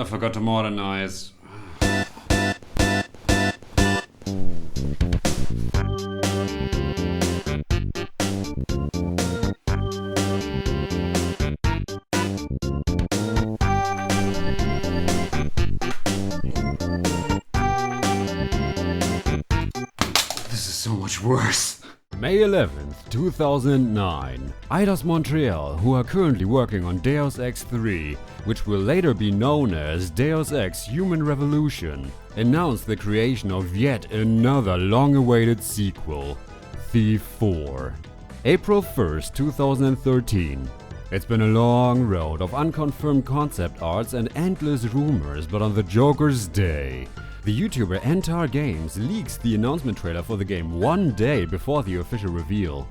I forgot to modernize. This is so much worse. May 11th, 2009. Eidos Montreal, who are currently working on Deus Ex 3, which will later be known as Deus Ex Human Revolution, announced the creation of yet another long-awaited sequel, Thief 4. April 1st, 2013. It's been a long road of unconfirmed concept arts and endless rumors, but on the Joker's day, the YouTuber Entar Games leaks the announcement trailer for the game one day before the official reveal.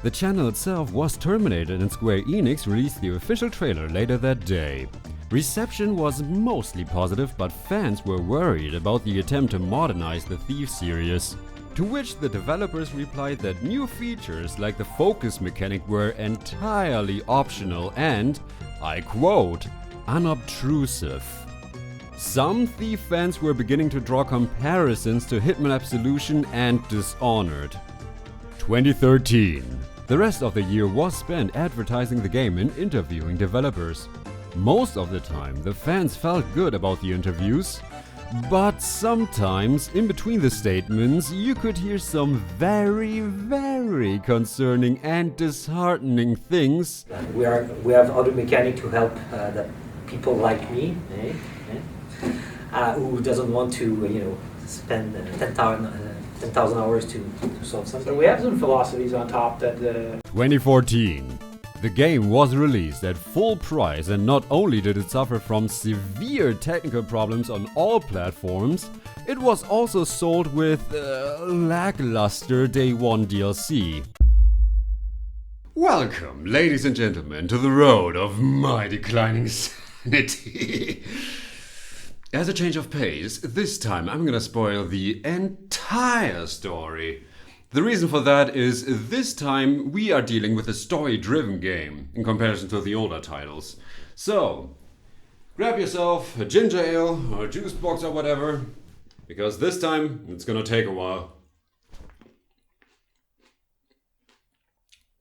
The channel itself was terminated and Square Enix released the official trailer later that day. Reception was mostly positive, but fans were worried about the attempt to modernize the Thief series. To which the developers replied that new features like the focus mechanic were entirely optional and, I quote, unobtrusive. Some Thief fans were beginning to draw comparisons to Hitman Absolution and Dishonored. 2013. The rest of the year was spent advertising the game and interviewing developers. Most of the time, the fans felt good about the interviews, but sometimes, in between the statements, you could hear some very concerning and disheartening things. We have other mechanic to help the people like me, who doesn't want to, spend 10,000 hours to solve something. So we have some philosophies on top that 2014. The game was released at full price, and not only did it suffer from severe technical problems on all platforms, it was also sold with lackluster Day 1 DLC. Welcome, ladies and gentlemen, to the road of my declining sanity. As a change of pace, this time I'm gonna spoil the entire story. The reason for that is this time we are dealing with a story-driven game in comparison to the older titles. So, grab yourself a ginger ale or a juice box or whatever, because this time it's gonna take a while.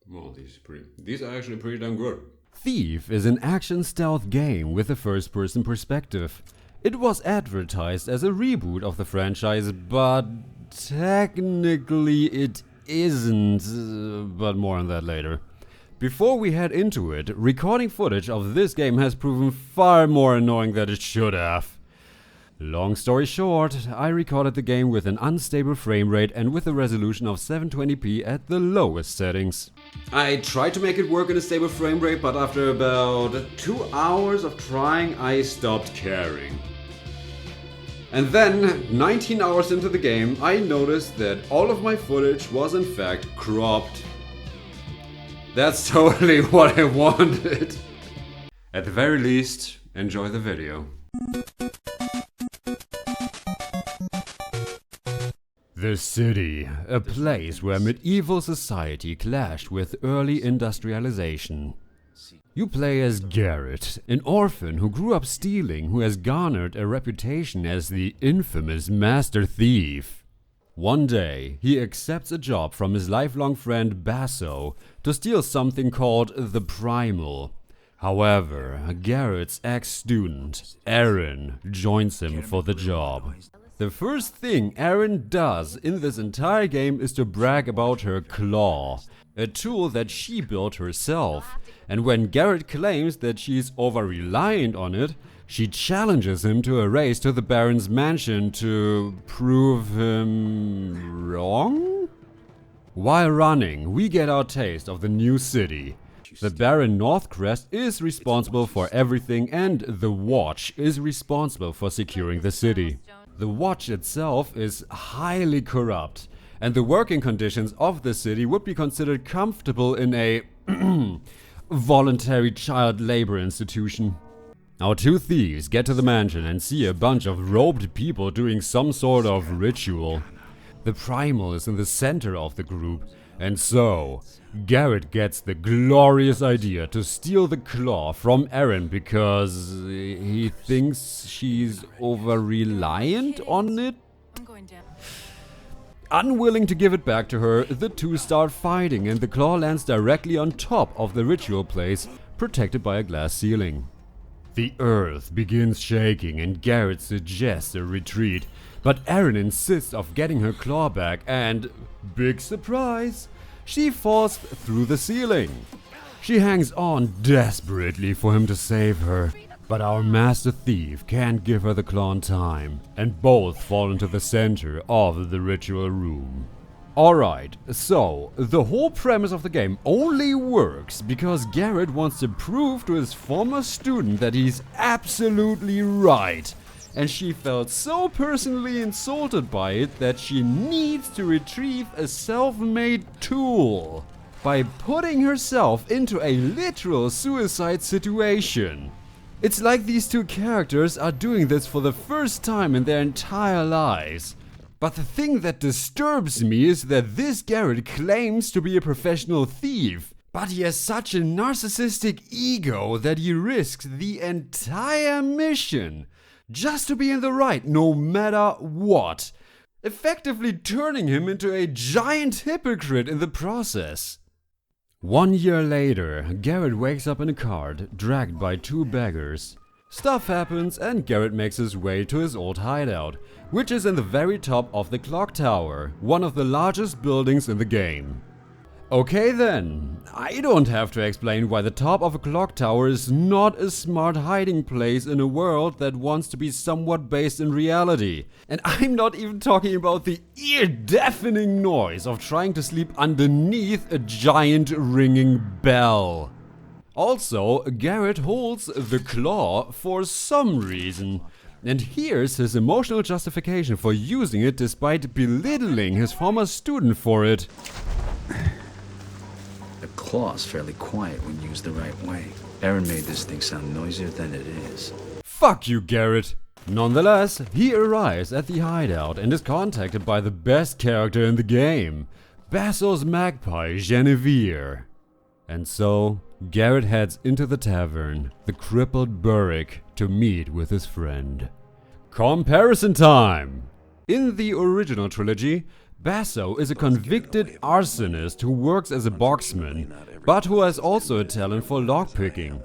Well, these are actually pretty damn good. Thief is an action stealth game with a first-person perspective. It was advertised as a reboot of the franchise, but technically it isn't, but more on that later. Before we head into it, recording footage of this game has proven far more annoying than it should have. Long story short, I recorded the game with an unstable frame rate and with a resolution of 720p at the lowest settings. I tried to make it work in a stable frame rate, but after about 2 hours of trying, I stopped caring. And then, 19 hours into the game, I noticed that all of my footage was in fact cropped. That's totally what I wanted. At the very least, enjoy the video. The city, a place where medieval society clashed with early industrialization. You play as Garrett, an orphan who grew up stealing, who has garnered a reputation as the infamous master thief. One day, he accepts a job from his lifelong friend Basso to steal something called the Primal. However, Garrett's ex-student, Aaron, joins him for the job. The first thing Aaron does in this entire game is to brag about her claw, a tool that she built herself. And when Garrett claims that she's over-reliant on it, she challenges him to a race to the Baron's mansion to prove him wrong? While running, we get our taste of the new city. The Baron Northcrest is responsible for everything, and the Watch is responsible for securing the city. The Watch itself is highly corrupt, and the working conditions of the city would be considered comfortable in a voluntary child labor institution. Our two thieves get to the mansion and see a bunch of robed people doing some sort of ritual. The Primal is in the center of the group, And so, Garrett gets the glorious idea to steal the claw from Erin because he thinks she's over-reliant on it. Unwilling to give it back to her, the two start fighting and the claw lands directly on top of the ritual place, protected by a glass ceiling. The earth begins shaking and Garrett suggests a retreat, but Erin insists of getting her claw back and, big surprise, she falls through the ceiling. She hangs on desperately for him to save her, but our master thief can't give her the claw in time, and both fall into the center of the ritual room. Alright, so the whole premise of the game only works because Garrett wants to prove to his former student that he's absolutely right, and she felt so personally insulted by it that she needs to retrieve a self-made tool by putting herself into a literal suicide situation. It's like these two characters are doing this for the first time in their entire lives. But the thing that disturbs me is that this Garrett claims to be a professional thief, but he has such a narcissistic ego that he risks the entire mission just to be in the right no matter what, effectively turning him into a giant hypocrite in the process. 1 year later, Garrett wakes up in a cart, dragged by two beggars. Stuff happens and Garrett makes his way to his old hideout, which is in the very top of the clock tower, one of the largest buildings in the game. Okay then, I don't have to explain why the top of a clock tower is not a smart hiding place in a world that wants to be somewhat based in reality. And I'm not even talking about the ear-deafening noise of trying to sleep underneath a giant ringing bell. Also, Garrett holds the claw for some reason. And here's his emotional justification for using it despite belittling his former student for it. The claw's fairly quiet when used the right way. Erin made this thing sound noisier than it is. Fuck you, Garrett. Nonetheless, he arrives at the hideout and is contacted by the best character in the game, Basso's magpie Genevieve. And so, Garrett heads into the tavern, the crippled Burrick, to meet with his friend. Comparison time! In the original trilogy, Basso is a convicted arsonist who works as a boxman, but who has also a talent for lockpicking.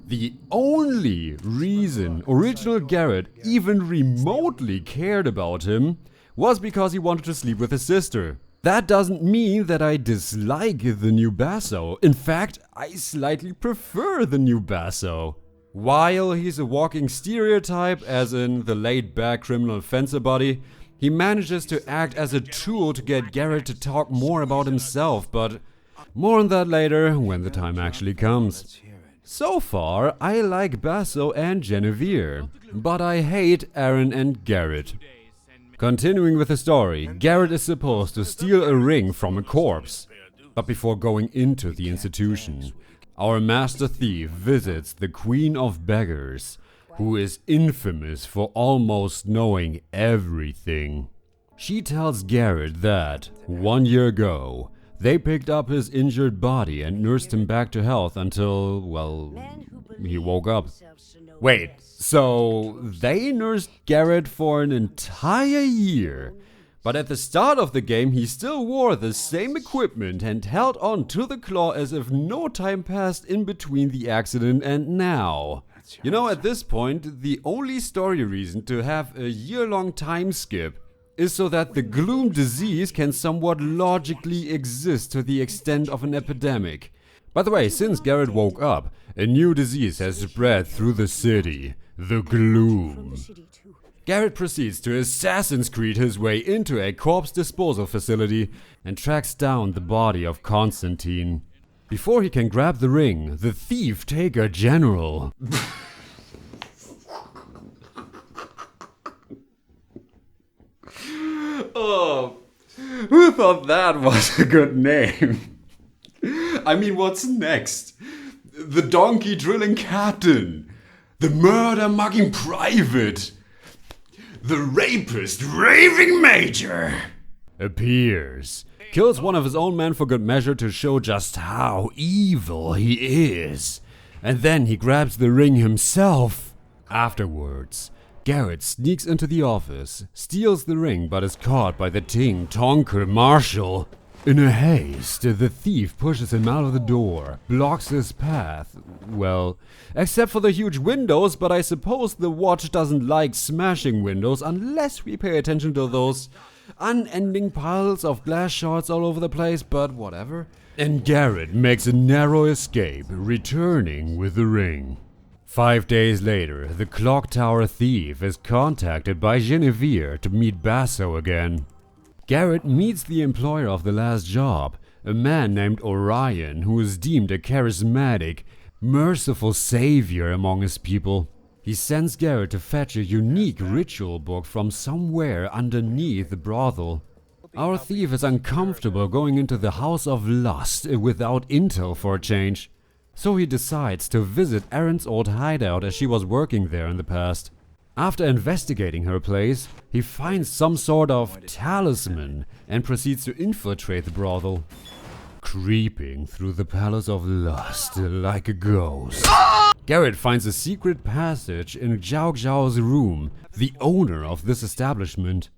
The only reason original Garrett even remotely cared about him was because he wanted to sleep with his sister. That doesn't mean that I dislike the new Basso. In fact, I slightly prefer the new Basso. While he's a walking stereotype, as in the laid-back criminal fencer buddy, he manages to act as a tool to get Garrett to talk more about himself, but more on that later when the time actually comes. So far, I like Basso and Genevieve, but I hate Erin and Garrett. Continuing with the story, Garrett is supposed to steal a ring from a corpse. But before going into the institution, our master thief visits the Queen of Beggars, who is infamous for almost knowing everything. She tells Garrett that, 1 year ago, they picked up his injured body and nursed him back to health until, well, he woke up. Wait, so they nursed Garrett for an entire year, but at the start of the game he still wore the same equipment and held on to the claw as if no time passed in between the accident and now. You know, at this point, the only story reason to have a year-long time skip is so that the gloom disease can somewhat logically exist to the extent of an epidemic. By the way, since Garrett woke up, a new disease has spread through the city, the gloom. Garrett proceeds to Assassin's Creed his way into a corpse disposal facility and tracks down the body of Constantine. Before he can grab the ring, the thief-taker general Oh, who thought that was a good name? I mean, what's next? The donkey drilling captain, the murder mugging private, the rapist raving major appears kills one of his own men for good measure to show just how evil he is. And then he grabs the ring himself. Afterwards, Garrett sneaks into the office, steals the ring but is caught by the Ting Tonker Marshal. In a haste, the thief pushes him out of the door, blocks his path, well, except for the huge windows, but I suppose the watch doesn't like smashing windows unless we pay attention to those unending piles of glass shards all over the place, but whatever. And Garrett makes a narrow escape, returning with the ring. 5 days later, the clock tower thief is contacted by Genevieve to meet Basso again. Garrett meets the employer of the last job, a man named Orion who is deemed a charismatic, merciful savior among his people. He sends Garrett to fetch a unique ritual book from somewhere underneath the brothel. Our thief is uncomfortable going into the House of Lust without intel for a change, so he decides to visit Erin's old hideout as she was working there in the past. After investigating her place, he finds some sort of talisman and proceeds to infiltrate the brothel, creeping through the Palace of Lust like a ghost. Garrett finds a secret passage in Zhao Zhao's room, the owner of this establishment.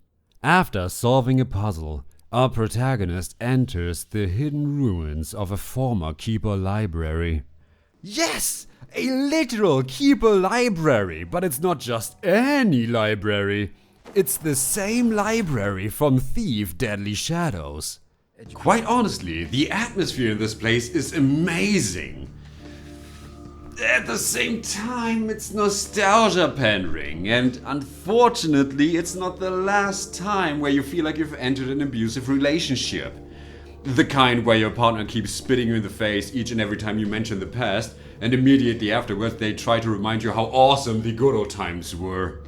After solving a puzzle, our protagonist enters the hidden ruins of a former Keeper library. Yes! A literal Keeper library, but it's not just any library. It's the same library from Thief Deadly Shadows. Quite honestly, the atmosphere in this place is amazing. At the same time, it's nostalgia pandering, and unfortunately, it's not the last time where you feel like you've entered an abusive relationship. The kind where your partner keeps spitting you in the face each and every time you mention the past, and immediately afterwards they try to remind you how awesome the good old times were.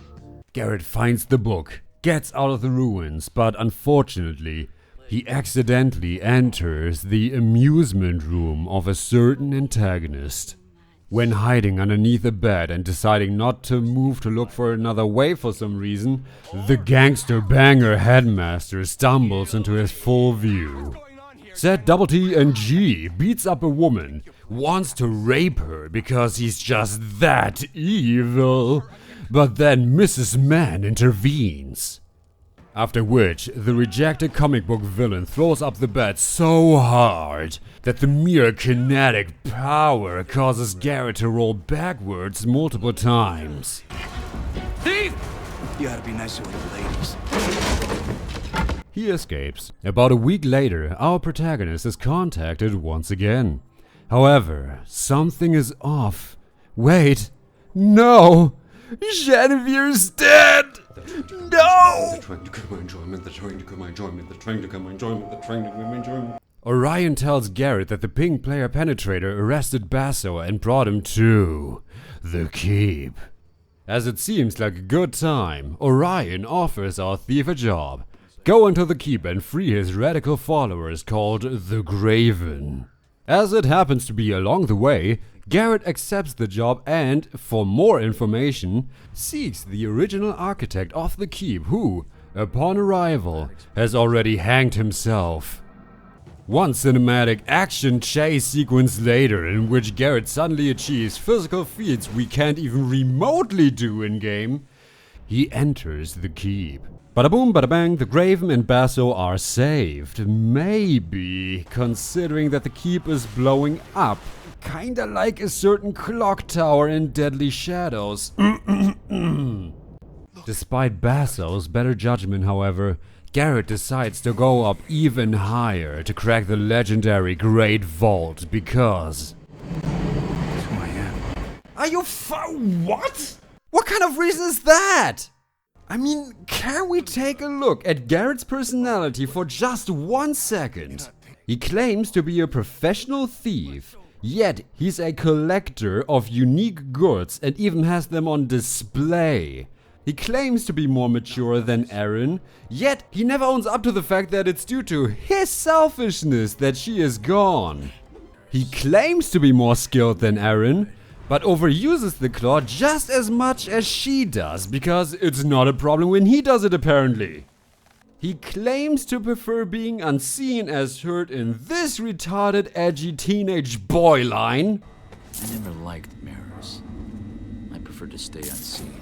Garrett finds the book, gets out of the ruins, but unfortunately, he accidentally enters the amusement room of a certain antagonist. When hiding underneath a bed and deciding not to move to look for another way for some reason, the gangster banger headmaster stumbles into his full view. Said Double T and G beats up a woman, wants to rape her because he's just that evil, but then Mrs. Man intervenes. After which, the rejected comic book villain throws up the bed so hard that the mere kinetic power causes Garrett to roll backwards multiple times. Thief! You ought to be nicer with the ladies. He escapes. About a week later, our protagonist is contacted once again. However, something is off. Wait, no! Genevieve's dead! No! They're trying to kill my enjoyment, they're trying to kill my enjoyment, they're trying to kill my enjoyment, they're trying to kill my enjoyment. Orion tells Garrett that the pink player penetrator arrested Basso and brought him to the keep. As it seems like a good time, Orion offers our thief a job. Go into the keep and free his radical followers called the Graven. As it happens to be along the way, Garrett accepts the job and, for more information, seeks the original architect of the keep who, upon arrival, has already hanged himself. One cinematic action chase sequence later in which Garrett suddenly achieves physical feats we can't even remotely do in-game, he enters the keep. Bada boom, bada bang, the Graven and Basso are saved. Maybe, considering that the keep is blowing up. Kinda like a certain clock tower in Deadly Shadows. Despite Basso's better judgment, however, Garrett decides to go up even higher to crack the legendary Great Vault because... That's who I am. Are you what? What kind of reason is that? I mean, can we take a look at Garrett's personality for just 1 second? He claims to be a professional thief, yet he's a collector of unique goods and even has them on display. He claims to be more mature than Erin, yet he never owns up to the fact that it's due to his selfishness that she is gone. He claims to be more skilled than Erin, but overuses the claw just as much as she does because it's not a problem when he does it apparently. He claims to prefer being unseen, as heard in this retarded edgy teenage boy line. I never liked mirrors. I prefer to stay unseen.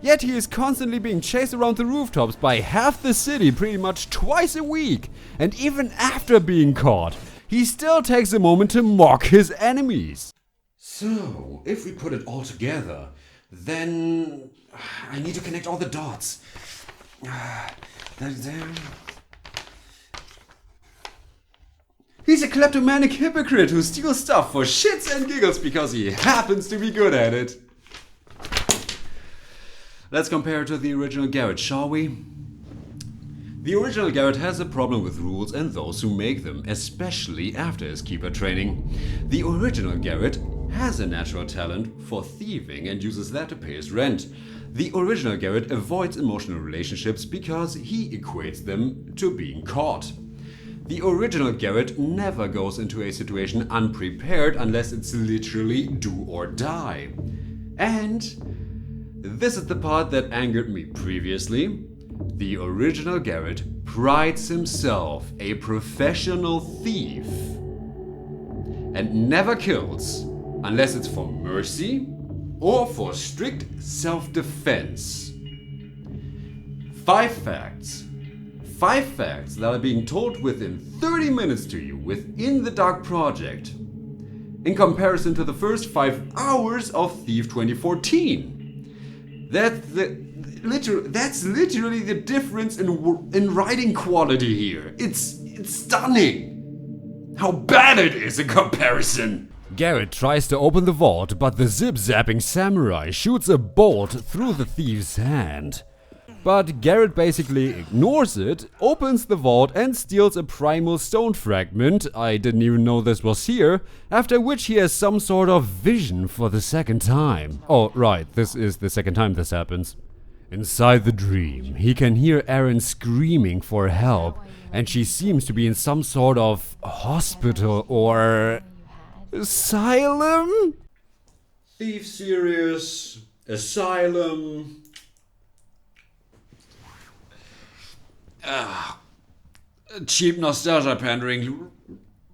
Yet he is constantly being chased around the rooftops by half the city pretty much twice a week. And even after being caught, he still takes a moment to mock his enemies. So, if we put it all together, then I need to connect all the dots. He's a kleptomanic hypocrite who steals stuff for shits and giggles because he happens to be good at it. Let's compare it to the original Garrett, shall we? The original Garrett has a problem with rules and those who make them, especially after his keeper training. The original Garrett has a natural talent for thieving and uses that to pay his rent. The original Garrett avoids emotional relationships because he equates them to being caught. The original Garrett never goes into a situation unprepared unless it's literally do or die. And this is the part that angered me previously. The original Garrett prides himself a professional thief and never kills unless it's for mercy or for strict self-defense. 5 facts that are being told within 30 minutes to you within the Dark Project in comparison to the first 5 hours of Thief 2014. That's literally the difference in writing quality here. It's stunning how bad it is in comparison. Garrett tries to open the vault, but the zip-zapping samurai shoots a bolt through the thief's hand. But Garrett basically ignores it, opens the vault and steals a primal stone fragment, I didn't even know this was here, after which he has some sort of vision for the second time. Oh right, this is the second time this happens. Inside the dream, he can hear Erin screaming for help, and she seems to be in some sort of hospital or asylum? Thief series, Asylum. Cheap nostalgia pandering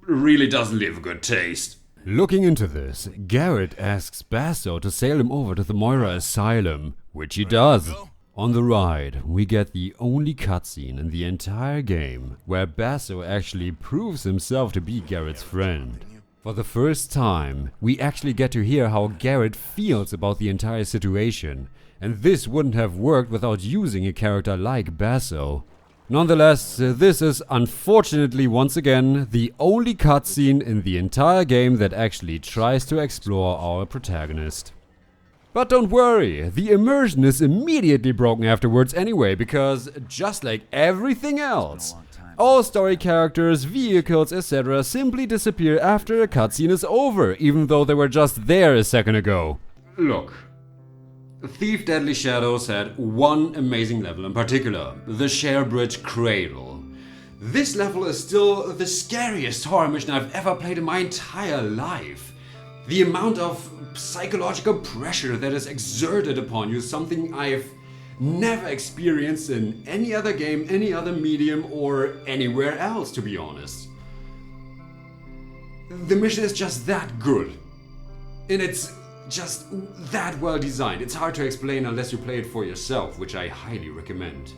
really doesn't leave a good taste. Looking into this, Garrett asks Basso to sail him over to the Moira Asylum, which he does. On the ride, we get the only cutscene in the entire game where Basso actually proves himself to be Garrett's friend. For the first time, we actually get to hear how Garrett feels about the entire situation, and this wouldn't have worked without using a character like Basso. Nonetheless, this is unfortunately once again the only cutscene in the entire game that actually tries to explore our protagonist. But don't worry, the immersion is immediately broken afterwards anyway, because just like everything else, all story characters, vehicles, etc. simply disappear after a cutscene is over, even though they were just there a second ago. Look, Thief Deadly Shadows had one amazing level in particular, the Sharebridge Cradle. This level is still the scariest horror mission I've ever played in my entire life. The amount of psychological pressure that is exerted upon you is something I've never experienced in any other game, any other medium, or anywhere else, to be honest. The mission is just that good. And it's just that well designed. It's hard to explain unless you play it for yourself, which I highly recommend.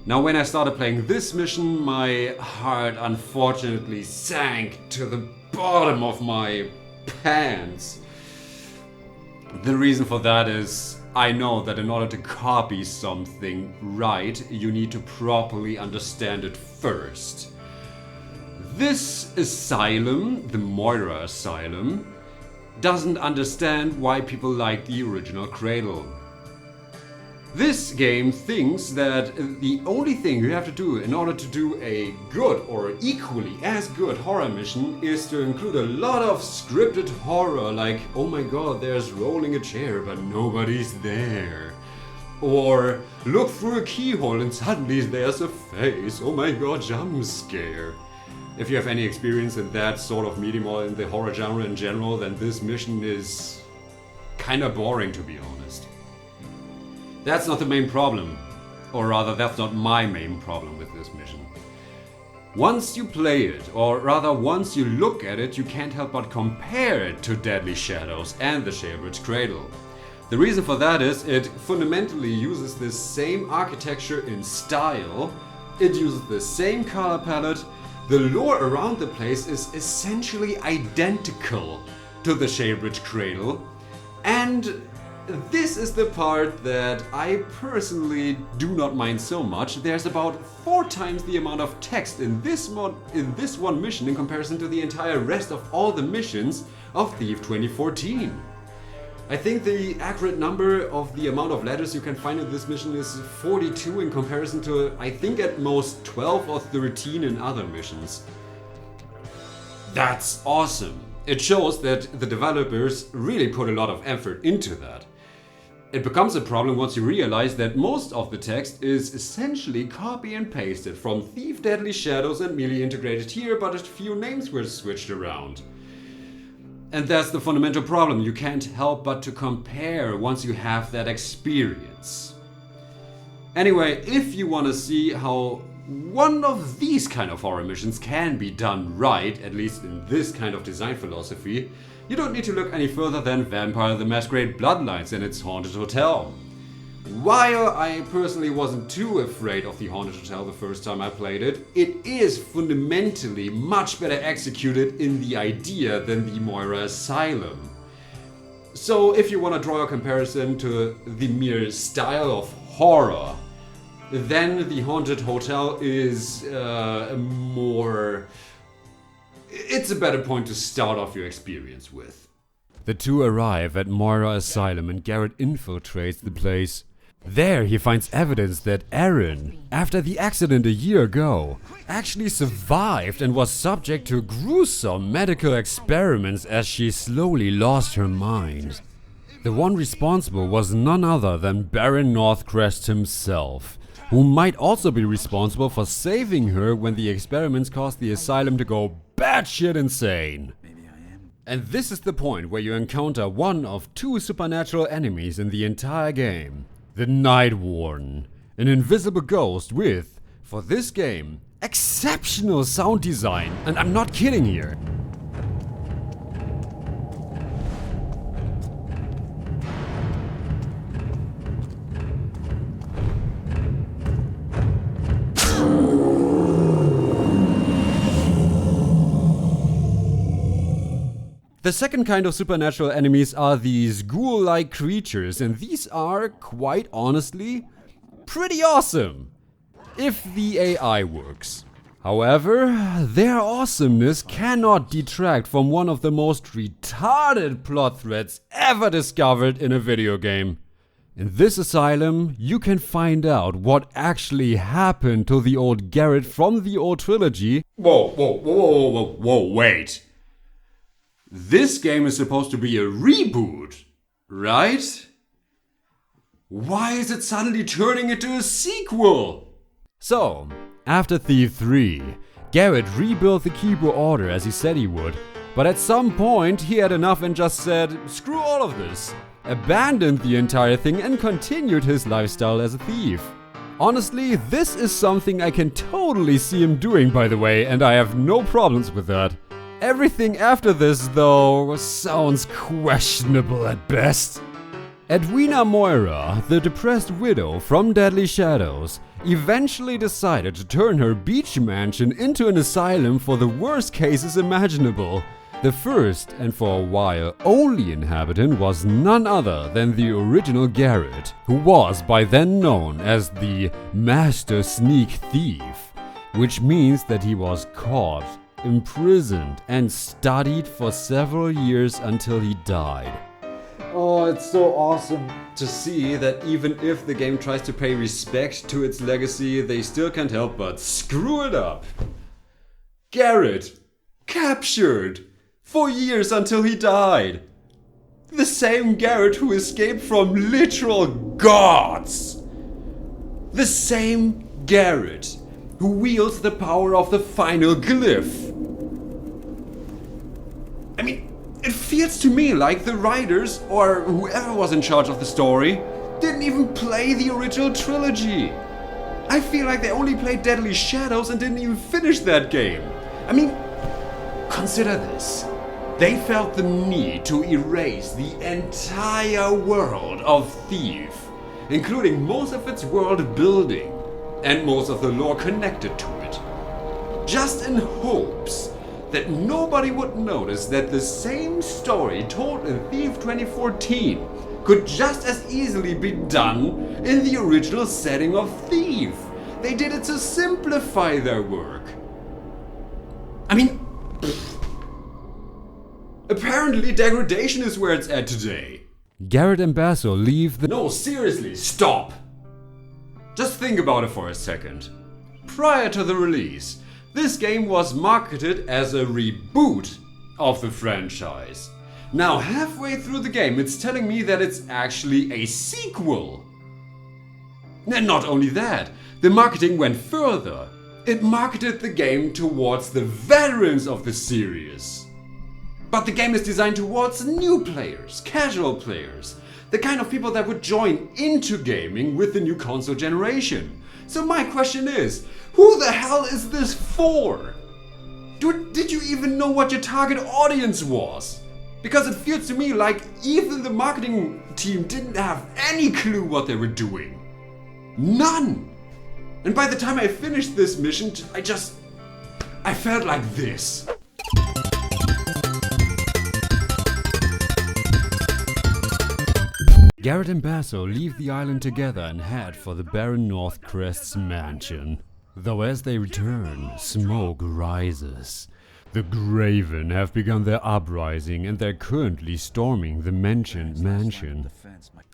Now, when I started playing this mission, my heart unfortunately sank to the bottom of my pants. The reason for that is I know that in order to copy something right, you need to properly understand it first. This Asylum, the Moira Asylum, doesn't understand why people like the original Cradle. This game thinks that the only thing you have to do in order to do a good or equally as good horror mission is to include a lot of scripted horror, like, oh my god, there's rolling a chair but nobody's there. Or look through a keyhole and suddenly there's a face, oh my god, jump scare. If you have any experience in that sort of medium or in the horror genre in general, then this mission is kinda boring, to be honest. That's not the main problem. Or rather, that's not my main problem with this mission. Once you play it, or rather once you look at it, you can't help but compare it to Deadly Shadows and the Shepherd's Cradle. The reason for that is it fundamentally uses the same architecture in style, it uses the same color palette, the lore around the place is essentially identical to the Shepherd's Cradle, and this is the part that I personally do not mind so much. There's about 4 times the amount of text in this one mission in comparison to the entire rest of all the missions of Thief 2014. I think the accurate number of the amount of letters you can find in this mission is 42 in comparison to, I think, at most 12 or 13 in other missions. That's awesome. It shows that the developers really put a lot of effort into that. It becomes a problem once you realize that most of the text is essentially copy and pasted from Thief Deadly Shadows and merely integrated here, but a few names were switched around. And that's the fundamental problem. You can't help but to compare once you have that experience. Anyway, if you want to see how one of these kind of horror missions can be done right, at least in this kind of design philosophy, you don't need to look any further than Vampire the Masquerade Bloodlines and its Haunted Hotel. While I personally wasn't too afraid of the Haunted Hotel the first time I played it, it is fundamentally much better executed in the idea than the Moira Asylum. So if you want to draw a comparison to the mere style of horror, then the Haunted Hotel is it's a better point to start off your experience with. The two arrive at Moira Asylum and Garrett infiltrates the place. There he finds evidence that Erin, after the accident a year ago, actually survived and was subject to gruesome medical experiments as she slowly lost her mind. The one responsible was none other than Baron Northcrest himself, who might also be responsible for saving her when the experiments caused the asylum to go batshit insane. And this is the point where you encounter one of 2 supernatural enemies in the entire game. The Night Warden, an invisible ghost with, for this game, exceptional sound design, and I'm not kidding here. The second kind of supernatural enemies are these ghoul-like creatures, and these are, quite honestly, pretty awesome, if the AI works. However, their awesomeness cannot detract from one of the most retarded plot threads ever discovered in a video game. In this asylum, you can find out what actually happened to the old Garrett from the old trilogy. Whoa, wait. This game is supposed to be a reboot, right? Why is it suddenly turning into a sequel? So, after Thief 3, Garrett rebuilt the Keeper Order as he said he would, but at some point he had enough and just said, screw all of this, abandoned the entire thing and continued his lifestyle as a thief. Honestly, this is something I can totally see him doing, by the way, and I have no problems with that. Everything after this, though, sounds questionable at best. Edwina Moira, the depressed widow from Deadly Shadows, eventually decided to turn her beach mansion into an asylum for the worst cases imaginable. The first, and for a while only inhabitant, was none other than the original Garrett, who was by then known as the Master Sneak Thief, which means that he was caught, imprisoned, and studied for several years until he died. Oh, it's so awesome to see that even if the game tries to pay respect to its legacy, they still can't help but screw it up. Garrett, captured for years until he died. The same Garrett who escaped from literal gods. The same Garrett who wields the power of the final glyph. I mean, it feels to me like the writers, or whoever was in charge of the story, didn't even play the original trilogy. I feel like they only played Deadly Shadows and didn't even finish that game. I mean, consider this. They felt the need to erase the entire world of Thief, including most of its world building and most of the lore connected to it, just in hopes that nobody would notice that the same story told in Thief 2014 could just as easily be done in the original setting of Thief. They did it to simplify their work. I mean, apparently degradation is where it's at today. Garrett and Basso leave the... No, seriously, stop! Just think about it for a second. Prior to the release, this game was marketed as a reboot of the franchise. Now, halfway through the game, it's telling me that it's actually a sequel. And not only that, the marketing went further. It marketed the game towards the veterans of the series. But the game is designed towards new players, casual players, the kind of people that would join into gaming with the new console generation. So my question is, who the hell is this for? Did you even know what your target audience was? Because it feels to me like even the marketing team didn't have any clue what they were doing. None! And by the time I finished this mission, I felt like this. Garrett and Basso leave the island together and head for the Baron Northcrest's mansion. Though as they return, smoke rises. The Graven have begun their uprising and they're currently storming the mentioned mansion.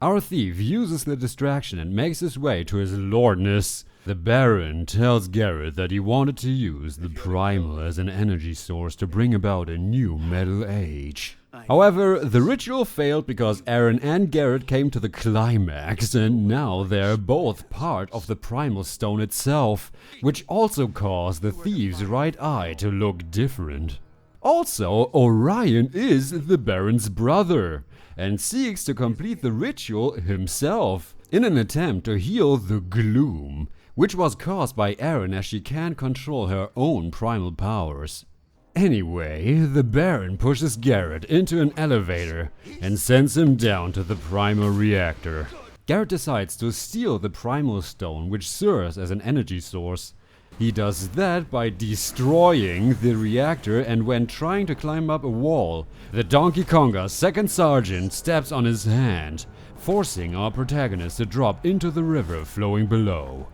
Our thief uses the distraction and makes his way to his lordness. The Baron tells Garrett that he wanted to use the Primal as an energy source to bring about a new Metal Age. However, the ritual failed because Aaron and Garrett came to the climax and now they're both part of the Primal Stone itself, which also caused the thief's right eye to look different. Also, Orion is the Baron's brother and seeks to complete the ritual himself in an attempt to heal the gloom, which was caused by Aaron as she can't control her own primal powers. Anyway, the Baron pushes Garrett into an elevator and sends him down to the primal reactor. Garrett decides to steal the primal stone, which serves as an energy source. He does that by destroying the reactor, and when trying to climb up a wall, the Donkey Konga second sergeant steps on his hand, forcing our protagonist to drop into the river flowing below.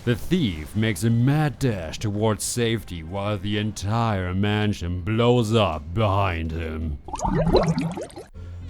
The thief makes a mad dash towards safety while the entire mansion blows up behind him.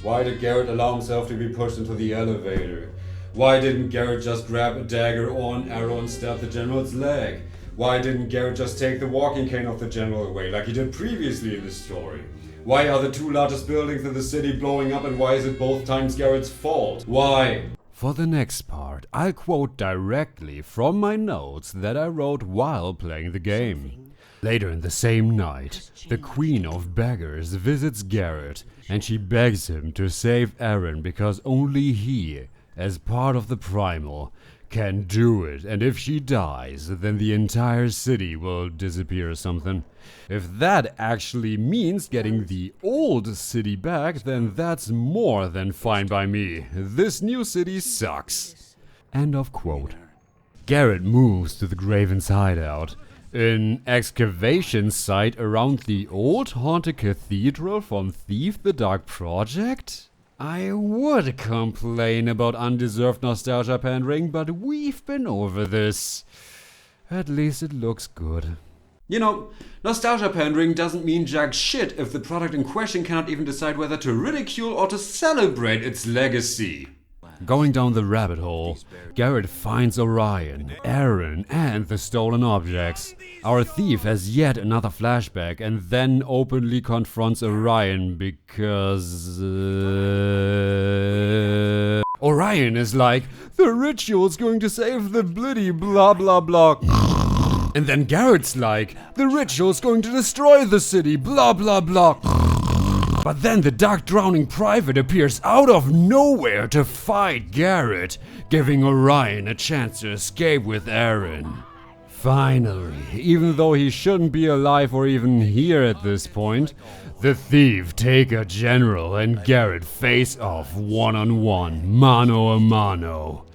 Why did Garrett allow himself to be pushed into the elevator? Why didn't Garrett just grab a dagger or an arrow and stab the general's leg? Why didn't Garrett just take the walking cane of the general away like he did previously in the story? Why are the two largest buildings in the city blowing up, and why is it both times Garrett's fault? Why? For the next part, I'll quote directly from my notes that I wrote while playing the game. Later in the same night, the Queen of Beggars visits Garrett and she begs him to save Aaron because only he, as part of the Primal, can do it, and if she dies, then the entire city will disappear or something. If that actually means getting the old city back, then that's more than fine by me. This new city sucks. End of quote. Garrett moves to the Graven's hideout, an excavation site around the old haunted cathedral from Thief the Dark Project? I would complain about undeserved nostalgia pandering, but we've been over this. At least it looks good. You know, nostalgia pandering doesn't mean jack shit if the product in question cannot even decide whether to ridicule or to celebrate its legacy. Going down the rabbit hole, Garrett finds Orion, Aaron, and the stolen objects. Our thief has yet another flashback and then openly confronts Orion because... Orion is like, the ritual's going to save the bloody blah blah blah. And then Garrett's like, the ritual's going to destroy the city, blah blah blah. But then the dark drowning private appears out of nowhere to fight Garrett, giving Orion a chance to escape with Aaron. Finally, even though he shouldn't be alive or even here at this point, the Thief take a general and Garrett face off one-on-one, mano a mano.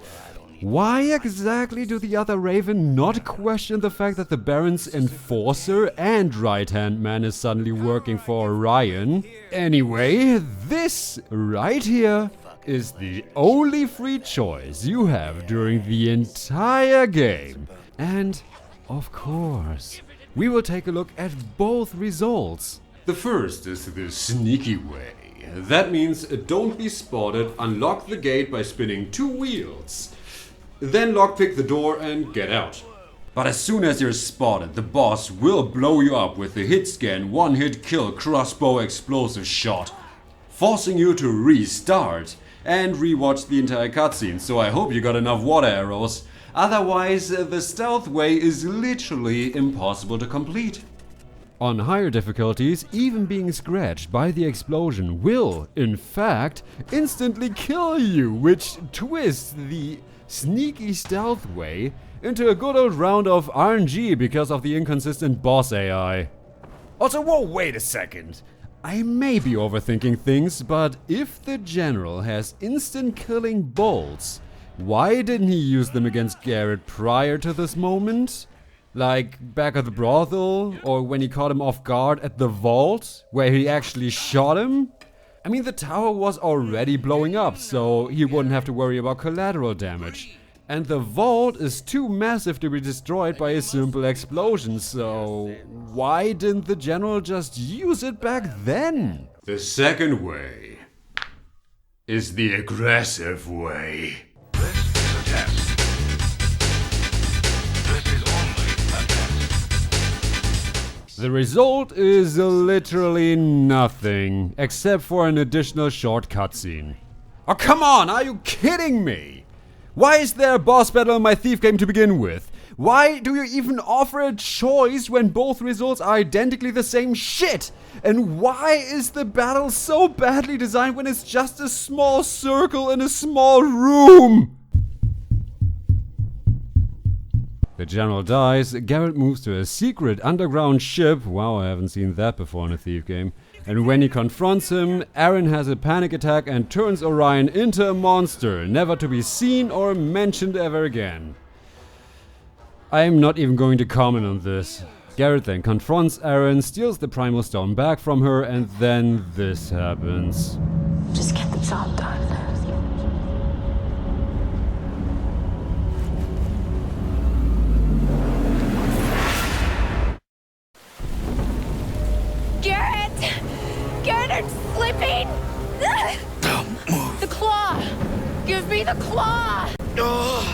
Why exactly do the other Raven not question the fact that the Baron's enforcer and right-hand man is suddenly working for Orion? Anyway, this right here is the only free choice you have during the entire game. And, of course, we will take a look at both results. The first is the sneaky way. That means don't be spotted, unlock the gate by spinning 2 wheels. Then lockpick the door and get out. But as soon as you're spotted, the boss will blow you up with the hit scan, one-hit kill, crossbow explosive shot, forcing you to restart and rewatch the entire cutscene, so I hope you got enough water arrows. Otherwise, the stealth way is literally impossible to complete. On higher difficulties, even being scratched by the explosion will, in fact, instantly kill you, which twists the sneaky stealth way into a good old round of RNG because of the inconsistent boss AI. Also, whoa, wait a second. I may be overthinking things, but if the general has instant killing bolts, why didn't he use them against Garrett prior to this moment? Like back at the brothel, or when he caught him off guard at the vault, where he actually shot him? I mean, the tower was already blowing up, so he wouldn't have to worry about collateral damage. And the vault is too massive to be destroyed by a simple explosion, so why didn't the general just use it back then? The second way is the aggressive way. The result is literally nothing, except for an additional short cutscene. Oh, come on, are you kidding me? Why is there a boss battle in my Thief game to begin with? Why do you even offer a choice when both results are identically the same shit? And why is the battle so badly designed when it's just a small circle in a small room? The general dies, Garrett moves to a secret underground ship. Wow, I haven't seen that before in a Thief game. And when he confronts him, Aaron has a panic attack and turns Orion into a monster, never to be seen or mentioned ever again. I'm not even going to comment on this. Garrett then confronts Aaron, steals the Primal Stone back from her, and then this happens. Just get the job done. Garrett, I'm slipping! Don't move. The claw! Give me the claw!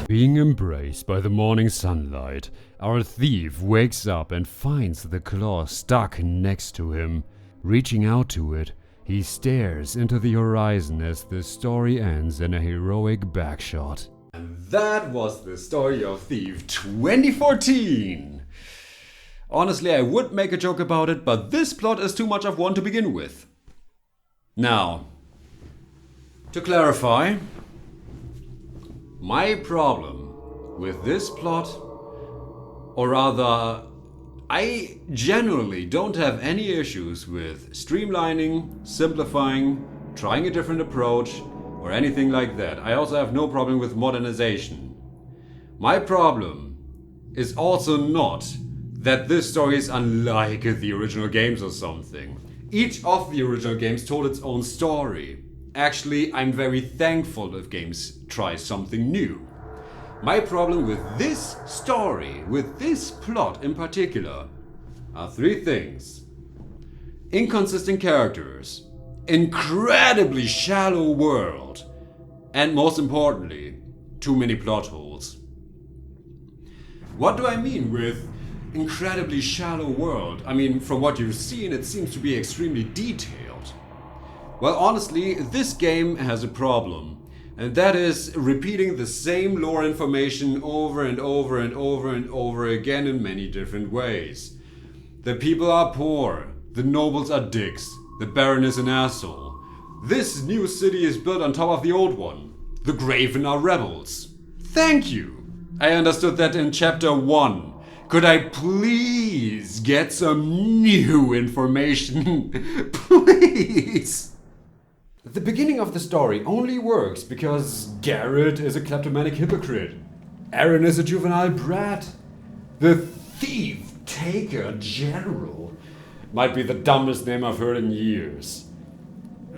Being embraced by the morning sunlight, our thief wakes up and finds the claw stuck next to him. Reaching out to it, he stares into the horizon as the story ends in a heroic backshot. And that was the story of Thief 2014. Honestly, I would make a joke about it, but this plot is too much of one to begin with. Now, to clarify, my problem with this plot, or rather, I generally don't have any issues with streamlining, simplifying, trying a different approach, or anything like that. I also have no problem with modernization. My problem is also not that this story is unlike the original games or something. Each of the original games told its own story. Actually, I'm very thankful if games try something new. My problem with this story, with this plot in particular, are 3 things. Inconsistent characters, incredibly shallow world, and most importantly, too many plot holes. What do I mean with incredibly shallow world? I mean, from what you've seen, it seems to be extremely detailed. Well, honestly, this game has a problem, and that is repeating the same lore information over and over and over and over again in many different ways. The people are poor, the nobles are dicks, The Baron is an asshole. This new city is built on top of the old one. The Graven are rebels. Thank you. I understood that in chapter 1. Could I please get some new information? Please. The beginning of the story only works because Garrett is a kleptomanic hypocrite. Aaron is a juvenile brat. The Thief Taker General might be the dumbest name I've heard in years.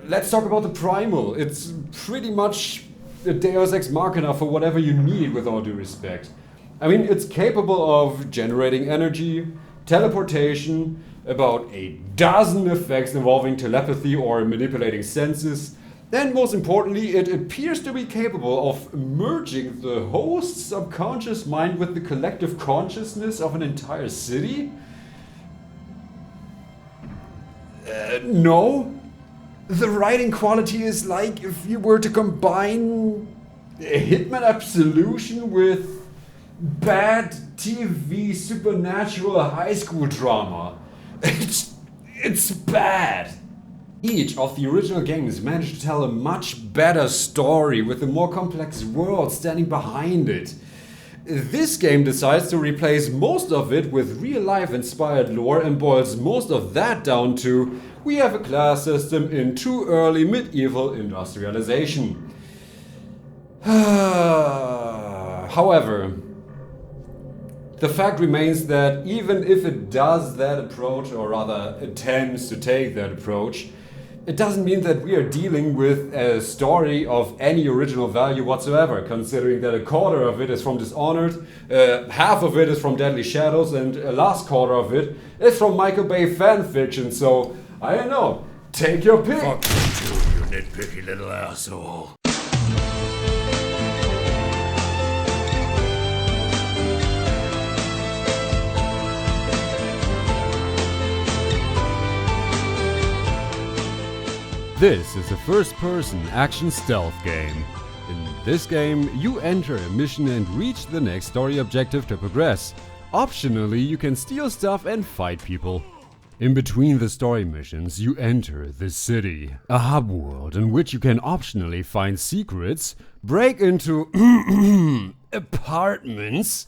Let's talk about the Primal. It's pretty much a Deus Ex Machina for whatever you need, with all due respect. I mean, it's capable of generating energy, teleportation, about a dozen effects involving telepathy or manipulating senses, and most importantly, it appears to be capable of merging the host's subconscious mind with the collective consciousness of an entire city? No. The writing quality is like if you were to combine Hitman Absolution with bad TV supernatural high school drama. It's bad. Each of the original games managed to tell a much better story with a more complex world standing behind it. This game decides to replace most of it with real-life inspired lore and boils most of that down to we have a class system in too early medieval industrialization. However, the fact remains that even if it does that approach, or rather attempts to take that approach, it doesn't mean that we are dealing with a story of any original value whatsoever, considering that a quarter of it is from Dishonored, half of it is from Deadly Shadows, and a last quarter of it is from Michael Bay fanfiction, so I don't know, take your pick! Fuck you too, you nitpicky little asshole. This is a first-person action stealth game. In this game, you enter a mission and reach the next story objective to progress. Optionally, you can steal stuff and fight people. In between the story missions, you enter the city, a hub world in which you can optionally find secrets, break into apartments,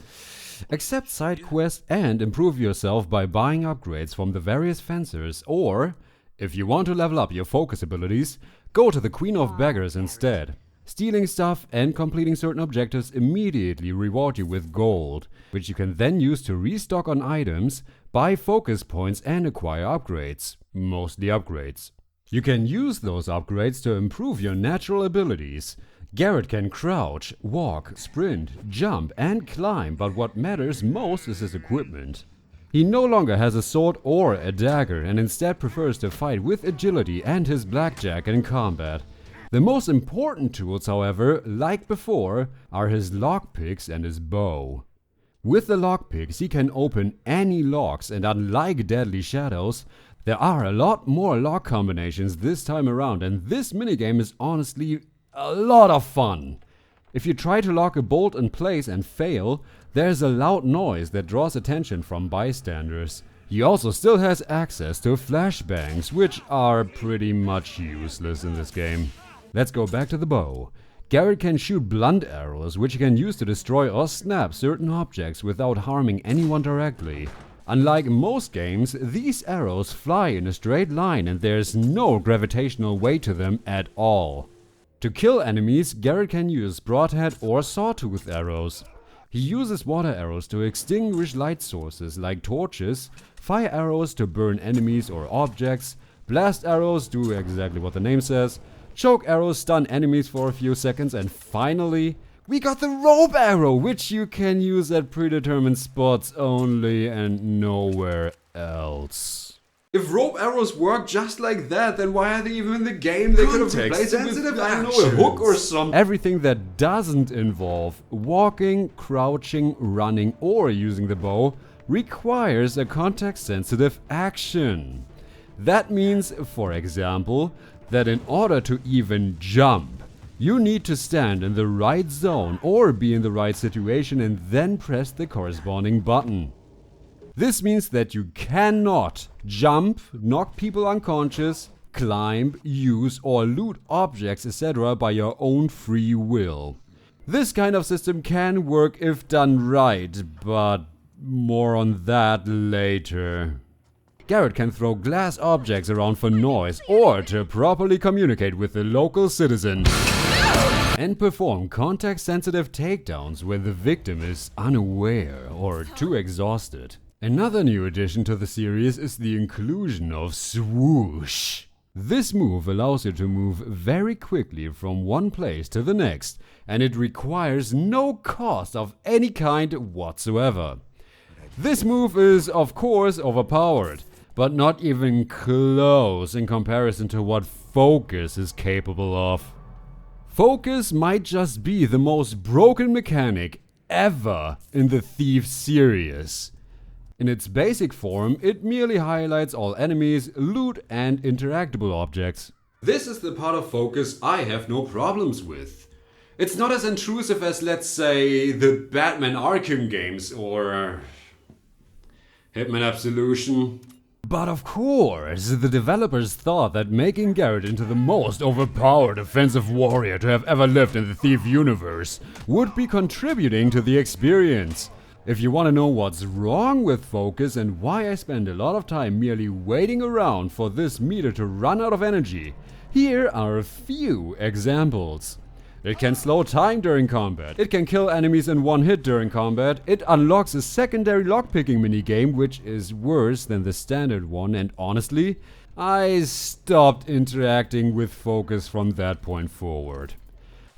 accept side quests, and improve yourself by buying upgrades from the various fencers, or if you want to level up your focus abilities, go to the Queen of Beggars instead. Stealing stuff and completing certain objectives immediately reward you with gold, which you can then use to restock on items, buy focus points and acquire upgrades. Mostly upgrades. You can use those upgrades to improve your natural abilities. Garrett can crouch, walk, sprint, jump and climb, but what matters most is his equipment. He no longer has a sword or a dagger and instead prefers to fight with agility and his blackjack in combat. The most important tools, however, like before, are his lockpicks and his bow. With the lockpicks he can open any locks, and unlike Deadly Shadows, there are a lot more lock combinations this time around, and this minigame is honestly a lot of fun. If you try to lock a bolt in place and fail, there's a loud noise that draws attention from bystanders. He also still has access to flashbangs, which are pretty much useless in this game. Let's go back to the bow. Garrett can shoot blunt arrows, which he can use to destroy or snap certain objects without harming anyone directly. Unlike most games, these arrows fly in a straight line and there's no gravitational weight to them at all. To kill enemies, Garrett can use broadhead or sawtooth arrows. He uses water arrows to extinguish light sources like torches, fire arrows to burn enemies or objects, blast arrows do exactly what the name says, choke arrows stun enemies for a few seconds, and finally, we got the rope arrow, which you can use at predetermined spots only and nowhere else. If rope arrows work just like that, then why are they even in the game? They could have replaced it with, I don't know, a hook or something. Everything that doesn't involve walking, crouching, running, or using the bow requires a context-sensitive action. That means, for example, that in order to even jump, you need to stand in the right zone or be in the right situation and then press the corresponding button. This means that you cannot jump, knock people unconscious, climb, use or loot objects etc. by your own free will. This kind of system can work if done right, but more on that later. Garrett can throw glass objects around for noise or to properly communicate with the local citizen, and perform context-sensitive takedowns when the victim is unaware or too exhausted. Another new addition to the series is the inclusion of swoosh. This move allows you to move very quickly from one place to the next, and it requires no cost of any kind whatsoever. This move is of course overpowered, but not even close in comparison to what Focus is capable of. Focus might just be the most broken mechanic ever in the Thieves series. In its basic form, it merely highlights all enemies, loot and interactable objects. This is the part of Focus I have no problems with. It's not as intrusive as, let's say, the Batman Arkham games or Hitman Absolution. But of course, the developers thought that making Garrett into the most overpowered offensive warrior to have ever lived in the Thief universe would be contributing to the experience. If you want to know what's wrong with Focus and why I spend a lot of time merely waiting around for this meter to run out of energy, here are a few examples. It can slow time during combat, it can kill enemies in one hit during combat, it unlocks a secondary lockpicking minigame which is worse than the standard one, and honestly, I stopped interacting with Focus from that point forward.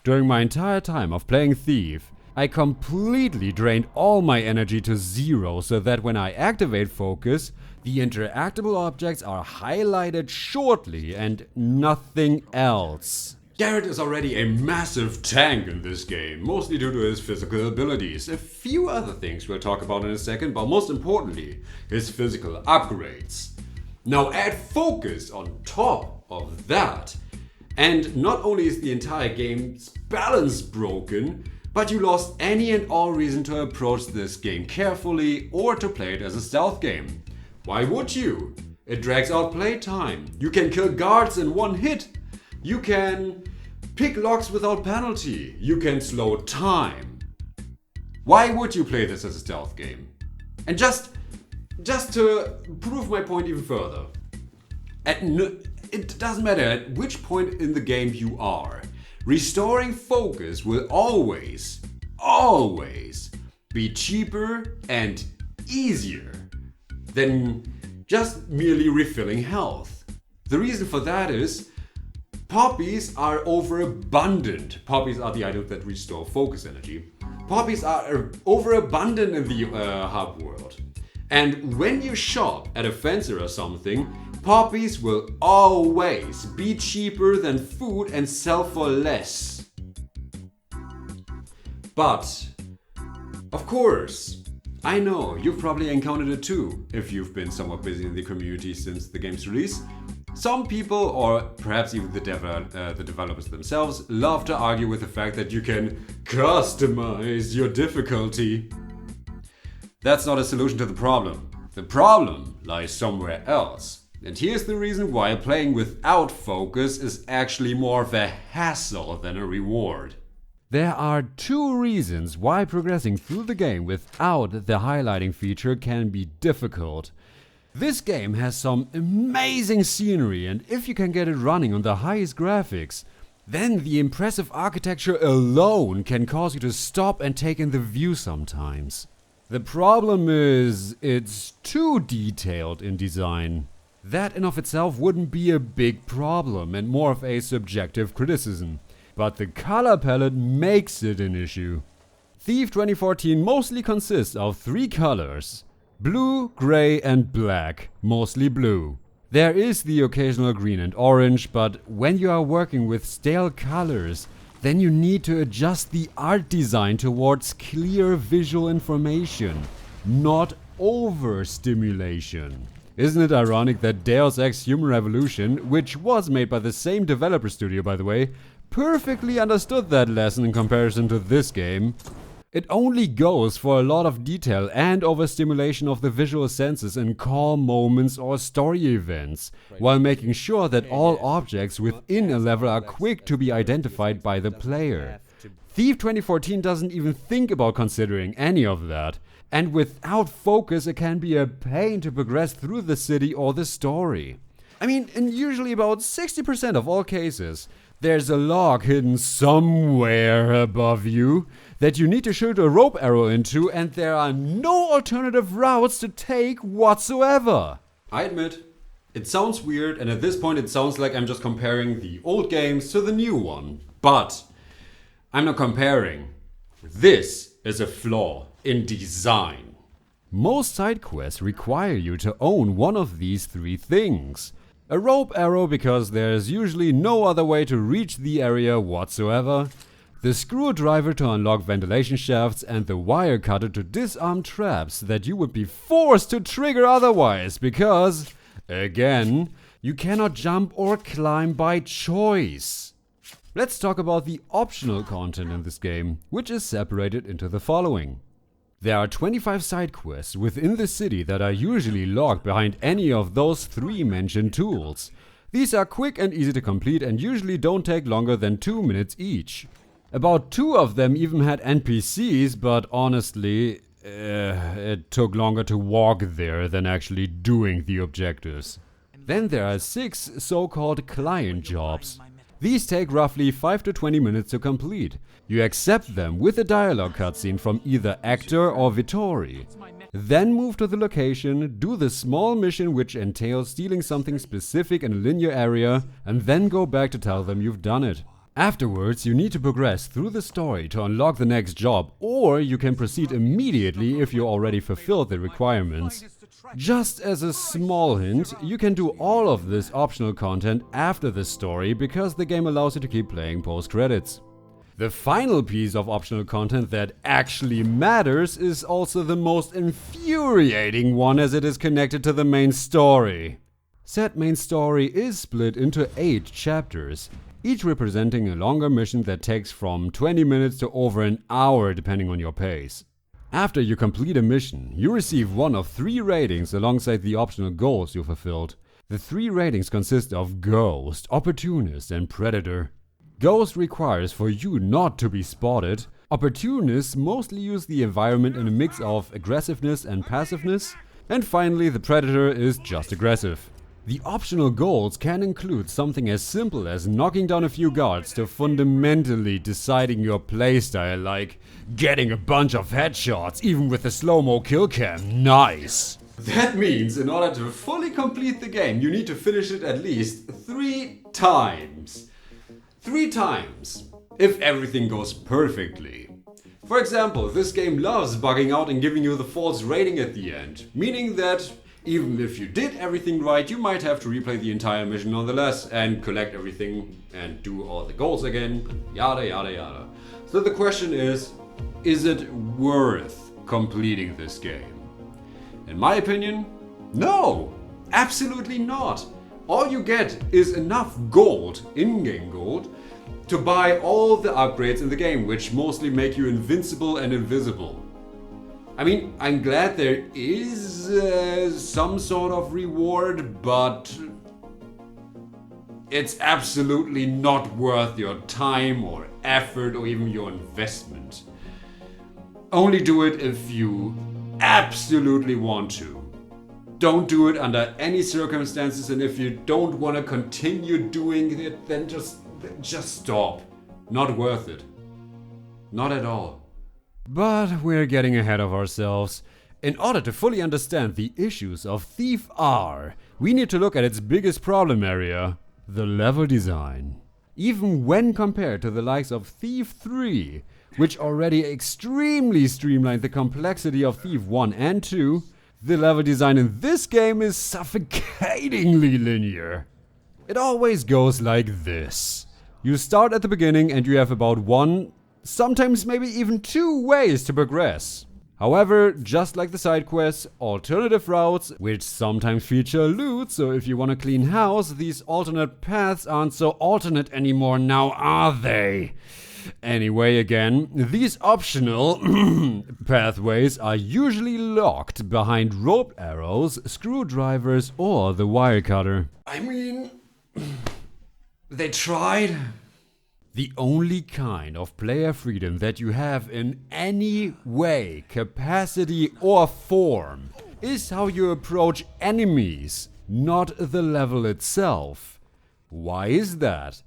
During my entire time of playing Thief, I completely drained all my energy to zero so that when I activate Focus, the interactable objects are highlighted shortly and nothing else. Garrett is already a massive tank in this game, mostly due to his physical abilities. A few other things we'll talk about in a second, but most importantly, his physical upgrades. Now add Focus on top of that, and not only is the entire game's balance broken, but you lost any and all reason to approach this game carefully or to play it as a stealth game. Why would you? It drags out playtime. You can kill guards in one hit. You can pick locks without penalty. You can slow time. Why would you play this as a stealth game? And just to prove my point even further, it doesn't matter at which point in the game you are, restoring Focus will always be cheaper and easier than just merely refilling health. The reason for that is poppies are overabundant. Poppies are the items that restore focus energy. Poppies are overabundant in the hub world. And when you shop at a fencer or something, poppies will always be cheaper than food and sell for less. But, of course, I know you've probably encountered it too, if you've been somewhat busy in the community since the game's release. Some people, or perhaps even the developers themselves, love to argue with the fact that you can customize your difficulty. That's not a solution to the problem. The problem lies somewhere else. And here's the reason why playing without focus is actually more of a hassle than a reward. There are two reasons why progressing through the game without the highlighting feature can be difficult. This game has some amazing scenery, and if you can get it running on the highest graphics, then the impressive architecture alone can cause you to stop and take in the view sometimes. The problem is, it's too detailed in design. That in of itself wouldn't be a big problem and more of a subjective criticism. But the color palette makes it an issue. Thief 2014 mostly consists of 3 colors: blue, gray and black, mostly blue. There is the occasional green and orange, but when you are working with stale colors, then you need to adjust the art design towards clear visual information, not overstimulation. Isn't it ironic that Deus Ex Human Revolution, which was made by the same developer studio by the way, perfectly understood that lesson in comparison to this game? It only goes for a lot of detail and overstimulation of the visual senses in calm moments or story events, while making sure that all objects within a level are quick to be identified by the player. Thief 2014 doesn't even think about considering any of that, and without focus it can be a pain to progress through the city or the story. I mean, in usually about 60% of all cases, there's a log hidden somewhere above you that you need to shoot a rope arrow into, and there are no alternative routes to take whatsoever. I admit, it sounds weird, and at this point it sounds like I'm just comparing the old games to the new one. But I'm not comparing. This is a flaw in design. Most side quests require you to own one of these three things. A rope arrow because there's usually no other way to reach the area whatsoever, the screwdriver to unlock ventilation shafts, and the wire cutter to disarm traps that you would be forced to trigger otherwise because, again, you cannot jump or climb by choice. Let's talk about the optional content in this game, which is separated into the following. There are 25 side quests within the city that are usually locked behind any of those three mentioned tools. These are quick and easy to complete and usually don't take longer than 2 minutes each. About 2 of them even had NPCs, but honestly, it took longer to walk there than actually doing the objectives. Then there are 6 so-called client jobs. These take roughly 5 to 20 minutes to complete. You accept them with a dialogue cutscene from either actor or Vittori. Then move to the location, do the small mission which entails stealing something specific in a linear area, and then go back to tell them you've done it. Afterwards, you need to progress through the story to unlock the next job, or you can proceed immediately if you already fulfilled the requirements. Just as a small hint, you can do all of this optional content after the story because the game allows you to keep playing post-credits. The final piece of optional content that actually matters is also the most infuriating one as it is connected to the main story. Said main story is split into 8 chapters, each representing a longer mission that takes from 20 minutes to over an hour depending on your pace. After you complete a mission, you receive one of 3 ratings alongside the optional goals you fulfilled. The 3 ratings consist of Ghost, Opportunist, and Predator. Ghost requires for you not to be spotted. Opportunists mostly use the environment in a mix of aggressiveness and passiveness. And finally, the Predator is just aggressive. The optional goals can include something as simple as knocking down a few guards to fundamentally deciding your playstyle, like getting a bunch of headshots even with a slow-mo kill cam. Nice! That means in order to fully complete the game, you need to finish it at least 3 times. 3 times, if everything goes perfectly. For example, this game loves bugging out and giving you the false rating at the end, meaning that even if you did everything right, you might have to replay the entire mission nonetheless and collect everything and do all the goals again, yada yada yada. So the question is it worth completing this game? In my opinion, no, absolutely not. All you get is enough gold, in-game gold, to buy all the upgrades in the game, which mostly make you invincible and invisible. I mean, I'm glad there is some sort of reward, but it's absolutely not worth your time or effort or even your investment. Only do it if you absolutely want to. Don't do it under any circumstances, and if you don't want to continue doing it, then just stop. Not worth it. Not at all. But we're getting ahead of ourselves. In order to fully understand the issues of ThiefR, we need to look at its biggest problem area, the level design. Even when compared to the likes of Thief 3, which already extremely streamlined the complexity of Thief 1 and 2, the level design in this game is suffocatingly linear. It always goes like this. You start at the beginning and you have about 1, sometimes maybe even 2 ways to progress. However, just like the side quests, alternative routes, which sometimes feature loot, so if you want a clean house, these alternate paths aren't so alternate anymore now, are they? Anyway, again, these optional pathways are usually locked behind rope arrows, screwdrivers, or the wire cutter. I mean, they tried. The only kind of player freedom that you have in any way, capacity, or form is how you approach enemies, not the level itself. Why is that?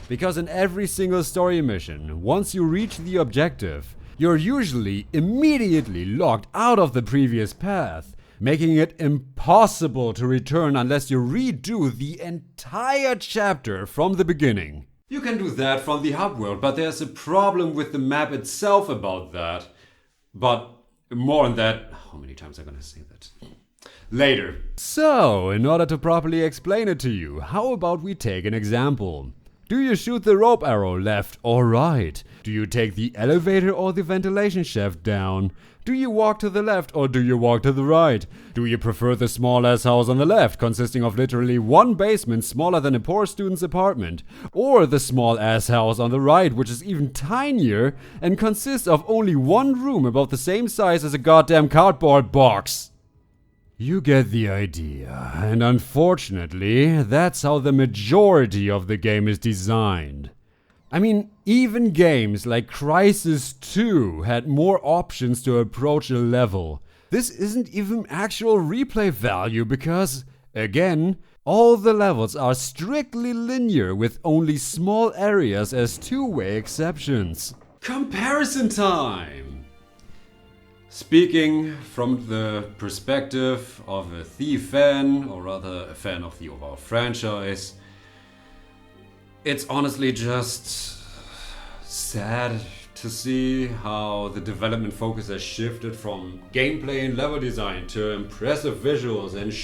Because in every single story mission, once you reach the objective, you're usually immediately locked out of the previous path, making it impossible to return unless you redo the entire chapter from the beginning. You can do that from the hub world, but there's a problem with the map itself about that. But more on that. How many times am I gonna say that? Later. So, in order to properly explain it to you, how about we take an example? Do you shoot the rope arrow left or right? Do you take the elevator or the ventilation shaft down? Do you walk to the left or do you walk to the right? Do you prefer the small-ass house on the left, consisting of literally one basement smaller than a poor student's apartment? Or the small-ass house on the right, which is even tinier and consists of only one room about the same size as a goddamn cardboard box? You get the idea, and unfortunately, that's how the majority of the game is designed. I mean, even games like Crysis 2 had more options to approach a level. This isn't even actual replay value because, again, all the levels are strictly linear with only small areas as two-way exceptions. Comparison time! Speaking from the perspective of a Thief fan, or rather a fan of the overall franchise, it's honestly just sad to see how the development focus has shifted from gameplay and level design to impressive visuals and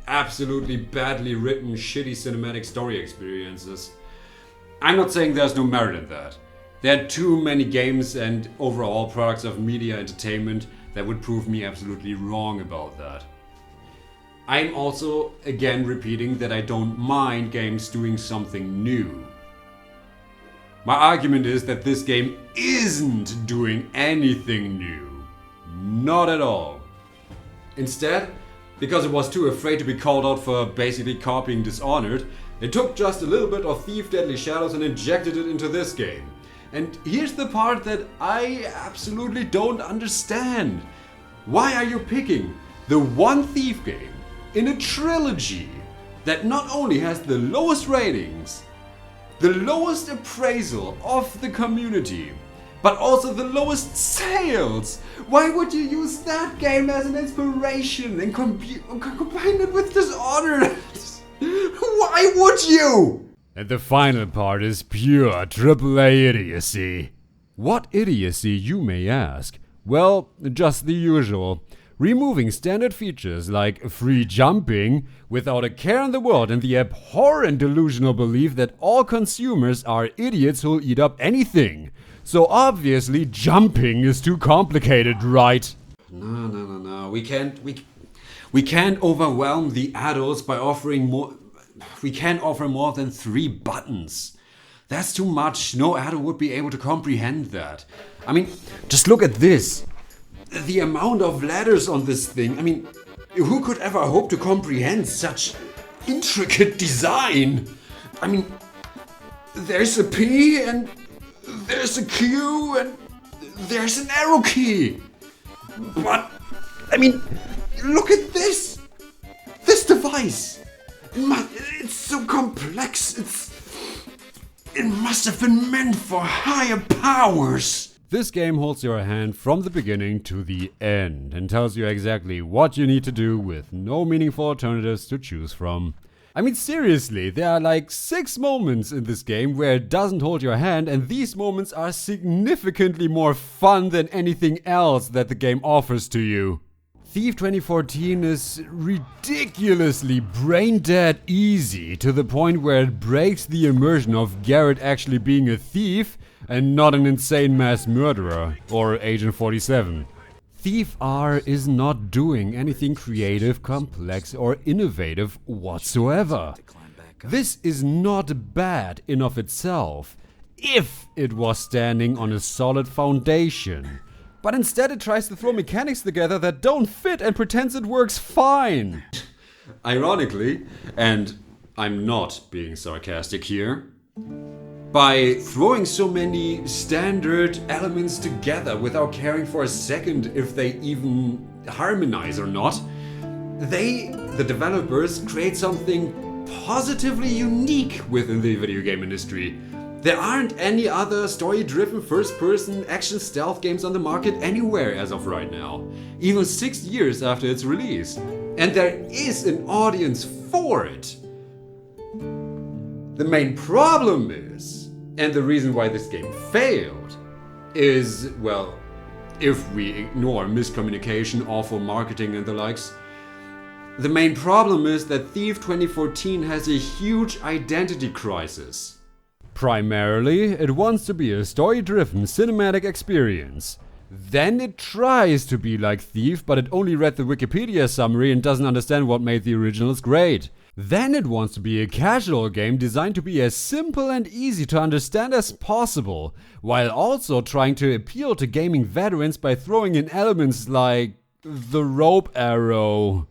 absolutely badly written, shitty cinematic story experiences. I'm not saying there's no merit in that. There are too many games and overall products of media entertainment that would prove me absolutely wrong about that. I'm also, again, repeating that I don't mind games doing something new. My argument is that this game isn't doing anything new. Not at all. Instead, because it was too afraid to be called out for basically copying Dishonored, it took just a little bit of Thief Deadly Shadows and injected it into this game. And here's the part that I absolutely don't understand. Why are you picking the one Thief game in a trilogy that not only has the lowest ratings, the lowest appraisal of the community, but also the lowest sales? Why would you use that game as an inspiration and combine it with Dishonored? Why would you? And the final part is pure AAA idiocy. What idiocy, you may ask? Well, just the usual. Removing standard features like free jumping without a care in the world and the abhorrent delusional belief that all consumers are idiots who'll eat up anything. So obviously jumping is too complicated, right? No. We can't overwhelm the adults by offering more. We can't offer more than 3 buttons. That's too much. No adult would be able to comprehend that. I mean, just look at this. The amount of letters on this thing. I mean, who could ever hope to comprehend such intricate design? I mean, there's a P and there's a Q and there's an arrow key. But, I mean, look at this. This device. It's so complex. It must have been meant for higher powers. This game holds your hand from the beginning to the end and tells you exactly what you need to do with no meaningful alternatives to choose from. I mean, seriously, there are like 6 moments in this game where it doesn't hold your hand, and these moments are significantly more fun than anything else that the game offers to you. Thief 2014 is ridiculously brain-dead easy to the point where it breaks the immersion of Garrett actually being a thief and not an insane mass murderer or Agent 47. ThiefR is not doing anything creative, complex, or innovative whatsoever. This is not bad in of itself. if it was standing on a solid foundation. But instead it tries to throw mechanics together that don't fit and pretends it works fine. Ironically, and I'm not being sarcastic here, by throwing so many standard elements together without caring for a second if they even harmonize or not, the developers, create something positively unique within the video game industry. There aren't any other story-driven first-person action stealth games on the market anywhere as of right now, even 6 years after its release. And there is an audience for it. The main problem is, and the reason why this game failed, is, well, if we ignore miscommunication, awful marketing and the likes, the main problem is that Thief 2014 has a huge identity crisis. Primarily, it wants to be a story-driven cinematic experience. Then it tries to be like Thief, but it only read the Wikipedia summary and doesn't understand what made the originals great. Then it wants to be a casual game designed to be as simple and easy to understand as possible, while also trying to appeal to gaming veterans by throwing in elements like the rope arrow.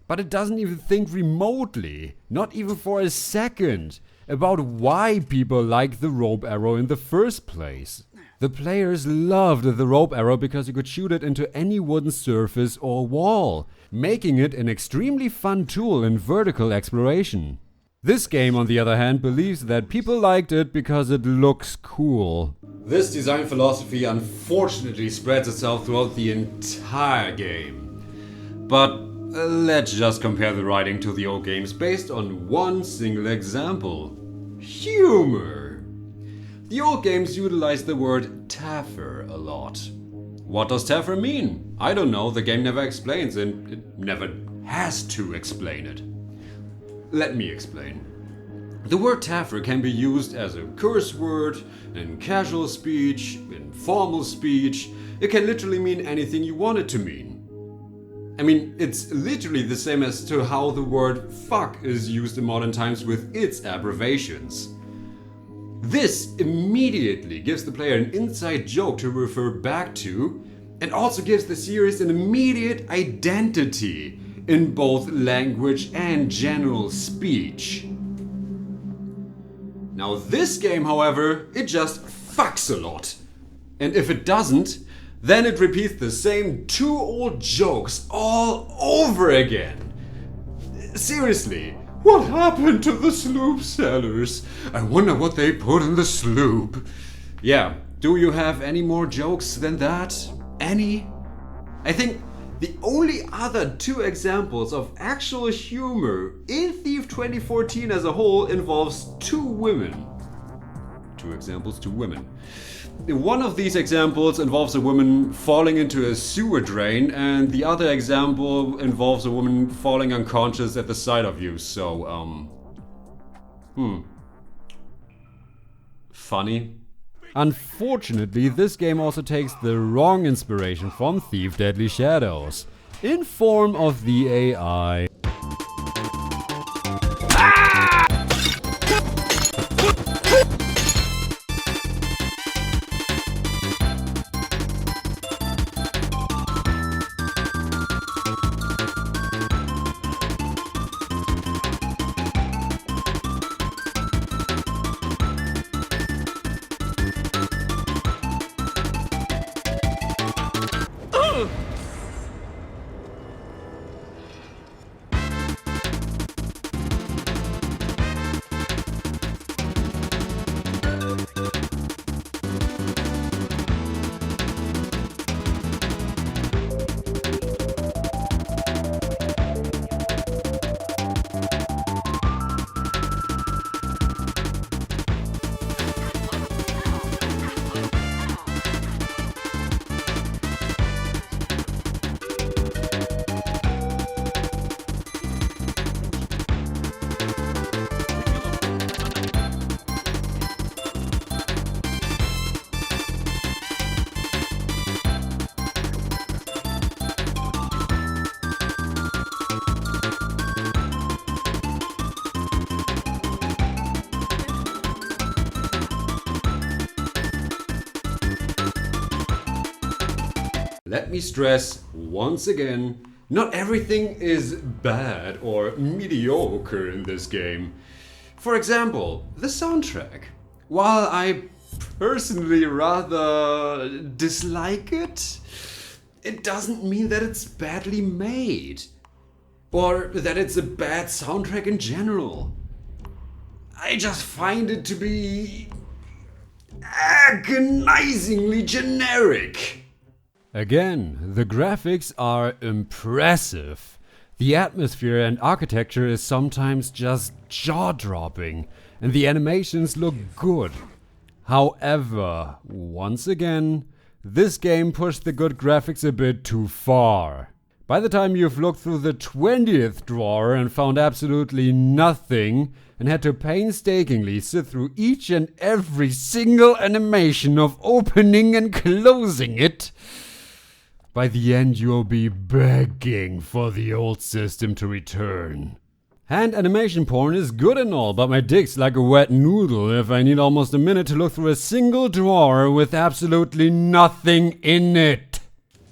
But it doesn't even think remotely, not even for a second, about why people like the rope arrow in the first place. The players loved the rope arrow because you could shoot it into any wooden surface or wall, making it an extremely fun tool in vertical exploration. This game, on the other hand, believes that people liked it because it looks cool. This design philosophy unfortunately spreads itself throughout the entire game. But let's just compare the writing to the old games based on one single example. Humor. The old games utilize the word ThiefR a lot. What does ThiefR mean? I don't know, the game never explains and it never has to explain it. Let me explain. The word ThiefR can be used as a curse word, in casual speech, in formal speech. It can literally mean anything you want it to mean. I mean, it's literally the same as to how the word fuck is used in modern times with its abbreviations. This immediately gives the player an inside joke to refer back to, and also gives the series an immediate identity in both language and general speech. Now this game, however, it just fucks a lot. And if it doesn't, then it repeats the same two old jokes all over again. Seriously, what happened to the sloop sellers? I wonder what they put in the sloop. Yeah, do you have any more jokes than that? Any? I think the only other two examples of actual humor in Thief 2014 as a whole involves two women. Two examples, two women. One of these examples involves a woman falling into a sewer drain, and the other example involves a woman falling unconscious at the sight of you, so, funny. Unfortunately, this game also takes the wrong inspiration from Thief Deadly Shadows, in form of the AI. let me stress once again, not everything is bad or mediocre in this game. For example, the soundtrack. While I personally rather dislike it, it doesn't mean that it's badly made. Or that it's a bad soundtrack in general. I just find it to be agonizingly generic. Again, the graphics are impressive. The atmosphere and architecture is sometimes just jaw-dropping, and the animations look good. However, once again, this game pushed the good graphics a bit too far. By the time you've looked through the 20th drawer and found absolutely nothing, and had to painstakingly sit through each and every single animation of opening and closing it, by the end you'll be begging for the old system to return. Hand animation porn is good and all, but my dick's like a wet noodle if I need almost a minute to look through a single drawer with absolutely nothing in it.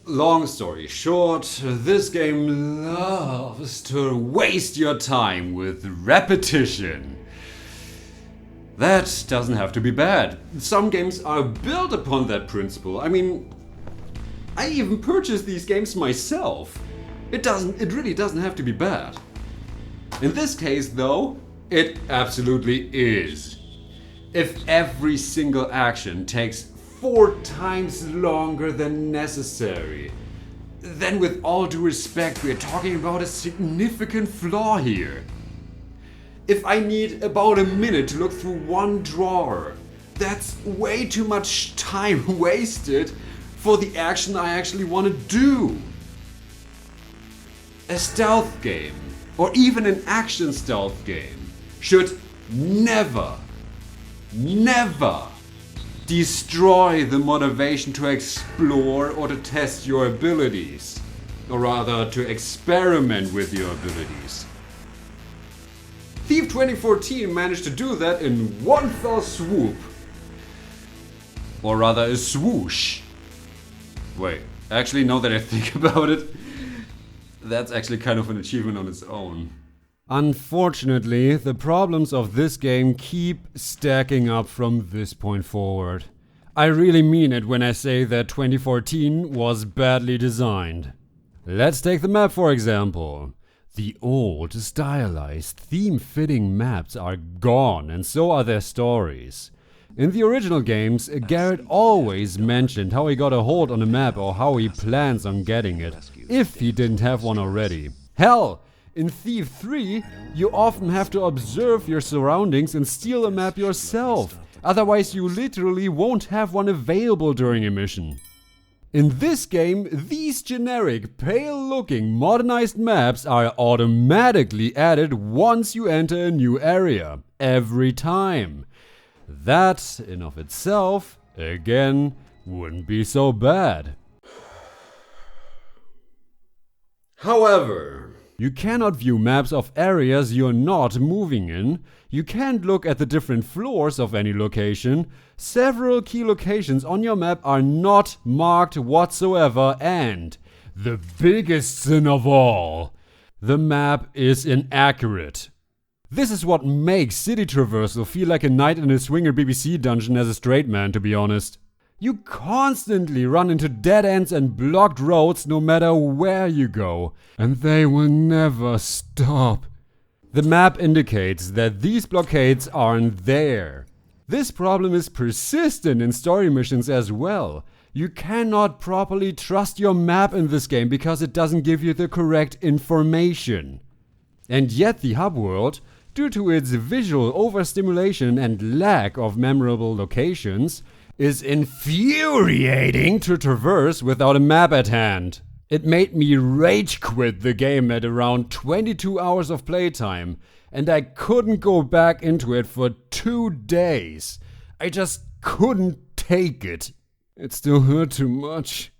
Long story short, this game loves to waste your time with repetition. That doesn't have to be bad. Some games are built upon that principle. I mean, I even purchased these games myself. It really doesn't have to be bad. In this case though, it absolutely is. If every single action takes 4 times longer than necessary, then with all due respect, we're talking about a significant flaw here. If I need about a minute to look through one drawer, that's way too much time wasted for the action I actually want to do. A stealth game, or even an action stealth game, should never destroy the motivation to explore or to test your abilities, or rather to experiment with your abilities. Thief 2014 managed to do that in one fell swoop, or rather a swoosh. Wait, actually now that I think about it, that's actually kind of an achievement on its own. Unfortunately, the problems of this game keep stacking up from this point forward. I really mean it when I say that 2014 was badly designed. Let's take the map for example. The old, stylized, theme-fitting maps are gone, and so are their stories. In the original games, Garrett always mentioned how he got a hold on a map or how he plans on getting it, if he didn't have one already. Hell! In Thief 3, you often have to observe your surroundings and steal a map yourself, otherwise you literally won't have one available during a mission. In this game, these generic, pale-looking, modernized maps are automatically added once you enter a new area, every time. That, in of itself, again, wouldn't be so bad. However, you cannot view maps of areas you're not moving in. You can't look at the different floors of any location. Several key locations on your map are not marked whatsoever, and the biggest sin of all, the map is inaccurate. This is what makes city traversal feel like a night in a swinger BBC dungeon as a straight man, to be honest. You constantly run into dead ends and blocked roads no matter where you go, and they will never stop. The map indicates that these blockades aren't there. This problem is persistent in story missions as well. You cannot properly trust your map in this game because it doesn't give you the correct information. And yet the hub world, due to its visual overstimulation and lack of memorable locations, is infuriating to traverse without a map at hand. It made me rage quit the game at around 22 hours of playtime, and I couldn't go back into it for 2 days. I just couldn't take it. It still hurt too much.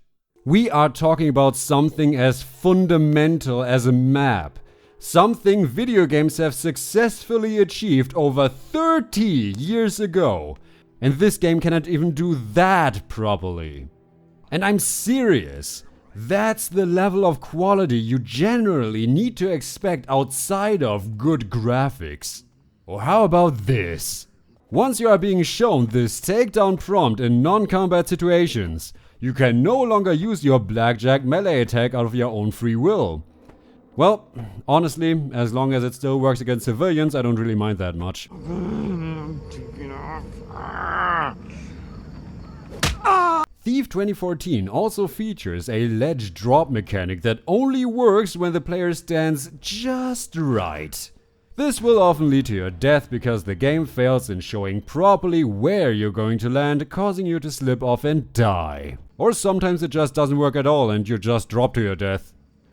We are talking about something as fundamental as a map. Something video games have successfully achieved over 30 years ago. And this game cannot even do that properly. And I'm serious. That's the level of quality you generally need to expect outside of good graphics. Or how about this? Once you are being shown this takedown prompt in non-combat situations, you can no longer use your blackjack melee attack out of your own free will. Well, honestly, as long as it still works against civilians, I don't really mind that much. Thief 2014 also features a ledge drop mechanic that only works when the player stands just right. This will often lead to your death because the game fails in showing properly where you're going to land, causing you to slip off and die. Or sometimes it just doesn't work at all and you just drop to your death.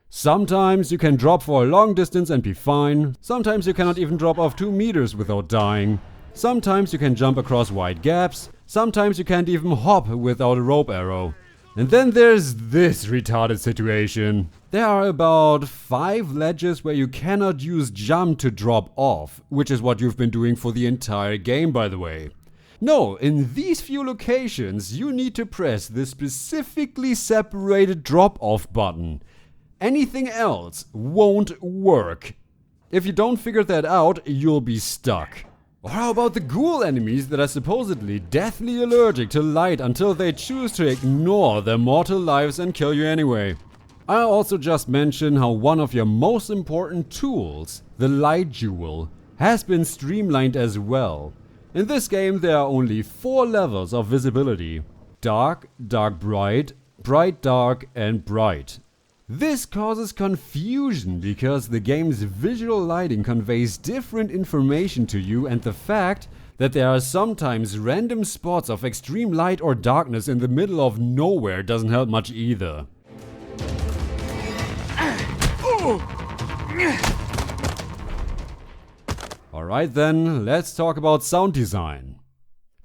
Sometimes you can drop for a long distance and be fine. Sometimes you cannot even drop off 2 meters without dying. Sometimes you can jump across wide gaps. Sometimes you can't even hop without a rope arrow. And then there's this retarded situation. There are about 5 ledges where you cannot use jump to drop off, which is what you've been doing for the entire game, by the way. No, in these few locations you need to press the specifically separated drop-off button. Anything else won't work. If you don't figure that out, you'll be stuck. Or how about the ghoul enemies that are supposedly deathly allergic to light until they choose to ignore their mortal lives and kill you anyway? I'll also just mention how one of your most important tools, the light jewel, has been streamlined as well. In this game there are only 4 levels of visibility: dark, dark bright, bright dark and bright. This causes confusion because the game's visual lighting conveys different information to you, and the fact that there are sometimes random spots of extreme light or darkness in the middle of nowhere doesn't help much either. Alright then, let's talk about sound design.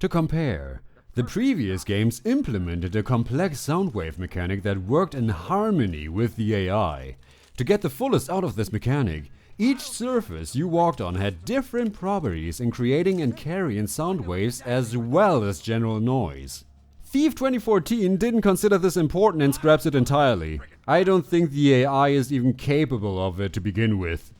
To compare, the previous games implemented a complex sound wave mechanic that worked in harmony with the AI. To get the fullest out of this mechanic, each surface you walked on had different properties in creating and carrying sound waves as well as general noise. Thief 2014 didn't consider this important and scraps it entirely. I don't think the AI is even capable of it to begin with.